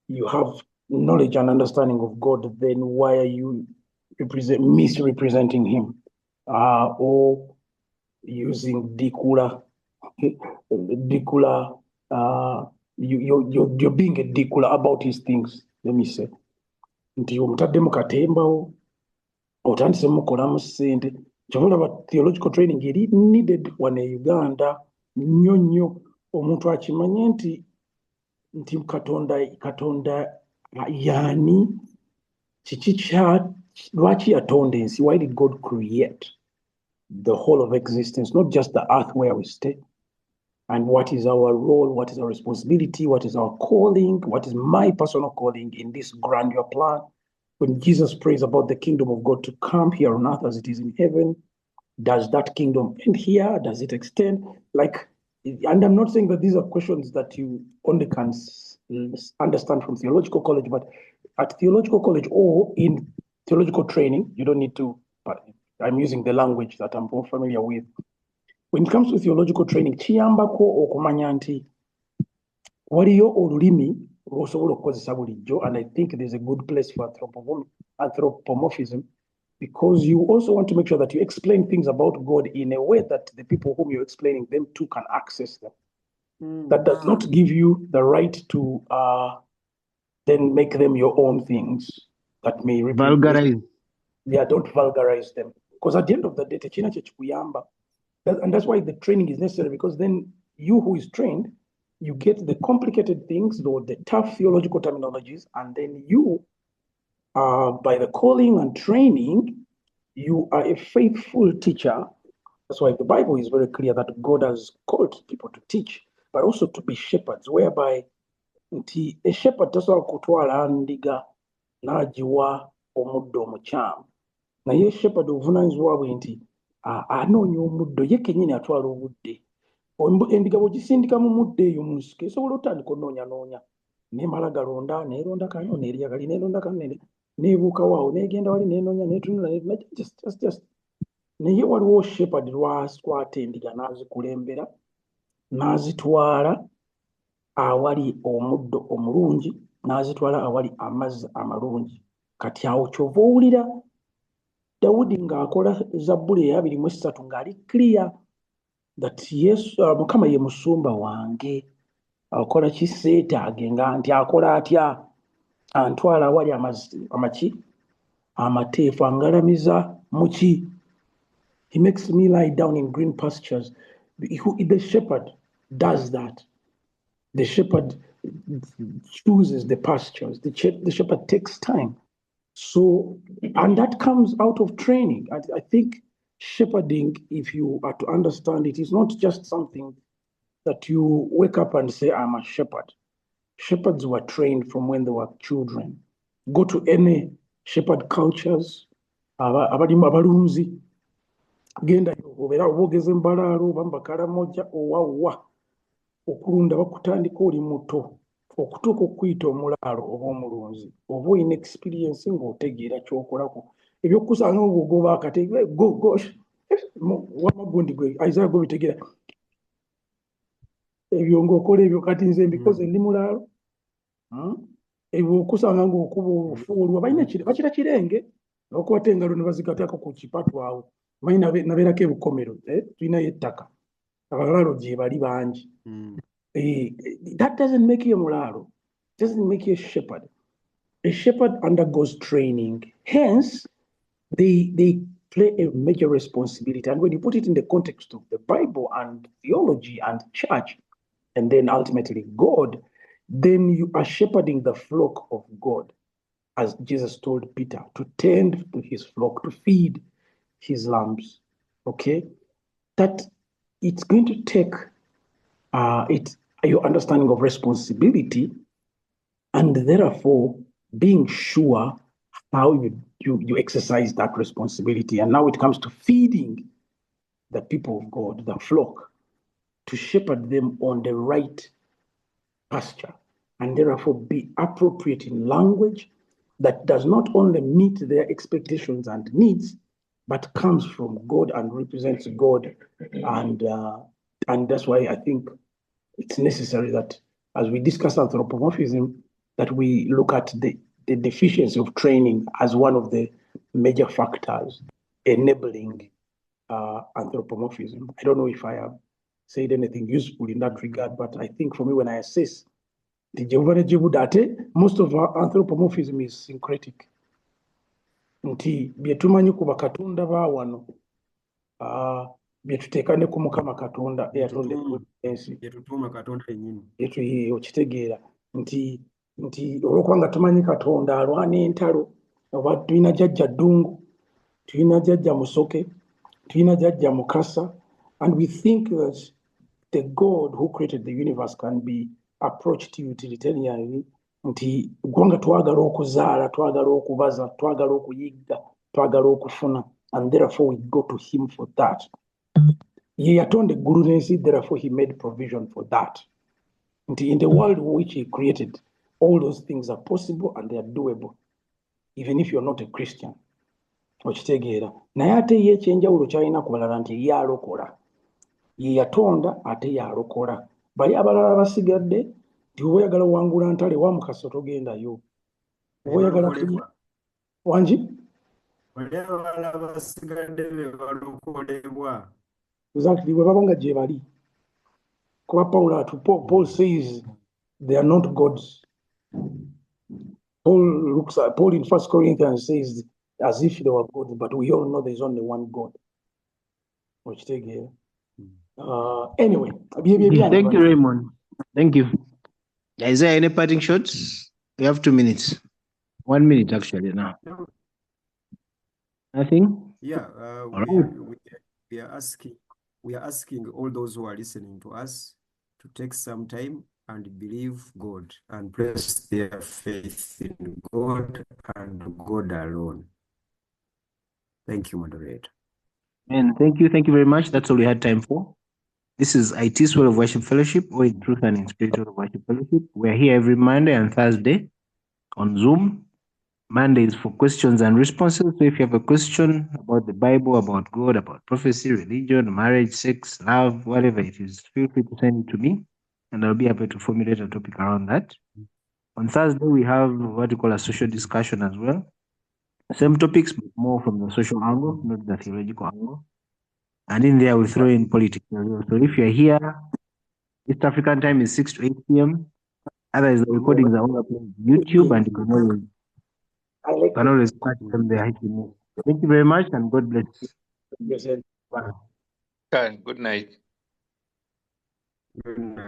you have knowledge and understanding of God, then why are you misrepresenting him? Or using dikula, you're being a dikula about his things, let me say. Nti omutaddemu katembawo otandise mukolamu ssente kyobulaba theological training eri needed wano e Uganda nnyo omuntu akimanye nti katonda yaani kiki lwaki yatonda ensi. Why did God create the whole of existence, not just the earth where we stay? And what is our role? What is our responsibility? What is our calling? What is my personal calling in this grandeur plan? When Jesus prays about the kingdom of God to come here on earth as it is in heaven, does that kingdom end here? Does it extend? And I'm not saying that these are questions that you only can understand from theological college, but at theological college or in theological training, you don't need to, but I'm using the language that I'm more familiar with. When it comes to theological training, kiyambako okumanya nti waliyo olulimi lw'osobola okukozesa bulijjo, and I think there's a good place for anthropomorphism, because you also want to make sure that you explain things about God in a way that the people whom you're explaining them to can access them. That does not give you the right to then make them your own things that may Vulgarize. Yeah, don't vulgarize them. Because at the end of the day, techina chechikuyamba. And that's why the training is necessary, because then you who is trained, you get the complicated things, or the tough theological terminologies, and then you, by the calling and training, you are a faithful teacher. That's why the Bible is very clear that God has called people to teach, but also to be shepherds, whereby a shepherd tasobola kutwala ndiga n'agiwa omuddo omukyamu. Naye shepherd obuvunaanyizibwa bwe nti anoonya omuddo, ye kennyini atwala obudde. Endiga bw'ogisindika mu muddo eyo mu nsiko esobola otandika onoonyanoonya, n'emala galonda, n'eronda kano, n'erya gali, n'eronda kano, n'ebuuka waawo, n'egenda wali, n'enoonya, n'etunula, just. Naye waliwo shepherd lw'akwata endiga n'azikulembera, n'azitwala awali omuddo omulungi, n'azitwala awali amazzi amalungi. Kati awo kyova owulira Dawudi ng'akola Zabbuli 23 ng'ali clear that Yesu Mukama ye musumba wange. Akola ki seetaage nga nti akola atya? Antwala awali amaki amateefu, angalamiza muki. He makes me lie down in green pastures. The shepherd does that. The shepherd chooses the pastures. The shepherd takes time. So, and that comes out of training. I think shepherding, if you are to understand it, is not just something that you wake up and say, I'm a shepherd. Shepherds were trained from when they were children. Go to any shepherd cultures, abalunzi, genda obeera obogeza embalaalo oba mbakalamoja owawa okulunda bakutandika oli muto okutuuka okuyita omulaalo oba omulunzi oba olina experience ng'otegeera ky'okolako ebyokusanga ng'ogoba akatege wamagundi gwe Isaiah gwe bitegeera ebyo ng'okola ebyo kati nze mbikoze ndi mulaalo ebyo okusanga ng'okuba ofuulwa bakira kirenge okukwata engalo ne bazikatako ku kipatu awo manyi nabeerako ebukomero tulinayo ettaka abalaalo gye bali bangi. That doesn't make you a mularo. Doesn't make you a shepherd. A shepherd undergoes training. Hence, they play a major responsibility. And when you put it in the context of the Bible and theology and church, and then ultimately God, then you are shepherding the flock of God, as Jesus told Peter, to tend to his flock, to feed his lambs. Okay? That it's going to take your understanding of responsibility, and therefore being sure how you you exercise that responsibility. And now it comes to feeding the people of God, the flock, to shepherd them on the right pasture, and therefore be appropriate in language that does not only meet their expectations and needs, but comes from God and represents God. And that's why I think it's necessary that as we discuss anthropomorphism, that we look at the deficiency of training as one of the major factors enabling anthropomorphism. I don't know if I have said anything useful in that regard, but I think for me, when I assess the Jehovah most of our anthropomorphism is syncretic. Nti byetumanyi ku bakatonda ba wano byetuteeka ne ku Mukama Katonda eyatonda ensi okitegeera nti olwokuba nga tumanyi Katonda alwana entalo, oba tulina jjajja Ddungu, tulina jjajja Musoke, tulina jjajja Mukasa, and we think that the God who created the universe can be approached utilitarianly, nti gwanga twagala okuzaala, twagala okubaza, twagala okuyigga, twagala okufuna, and therefore we go to him for that. Ye yatonda eggulu n'ensi, therefore he made provision for that. Nti in the world which he created, all those things are possible and they are doable, even if you're not a Christian. Okitegeera. Naye ate ye ekyenjawulo kyalina ku balala nti ye alokola. Ye yatonda ate yalokola. Bali abalala basigadde, nti oba oyagala wangula ntale wa Mukasa togendayo. Oba oyagala wangi? Exactly, bwe baba nga gye bali. Kuba Paul says they are not gods. Paul in 1 Corinthians says as if they were gods, but we all know there's only one God. Okitegeera. Anyway. Thank you, Raymond. Thank you. Is there any parting shots? We have 2 minutes. 1 minute actually now. Nothing? Yeah, All we are asking all those who are listening to us to take some time and believe God and place their faith in God and God alone. Thank you, moderator. And thank you very much. That's all we had time for. This is iTiS World of Worship Fellowship, or in Truth and in Spirit World of Worship Fellowship. We're here every Monday and Thursday on Zoom. Monday is for questions and responses. So if you have a question about the Bible, about God, about prophecy, religion, marriage, sex, love, whatever it is, feel free to send it to me, and I'll be happy to formulate a topic around that. On Thursday, we have what we call a social discussion as well. Same topics, but more from the social angle, not the theological angle. And in there, we throw in politics as well. So if you're here, East African time is 6 to 8 p.m. Otherwise, the recordings are all uploaded on YouTube, and you can always catch them there. Thank you very much, and God bless. Good night. Good night.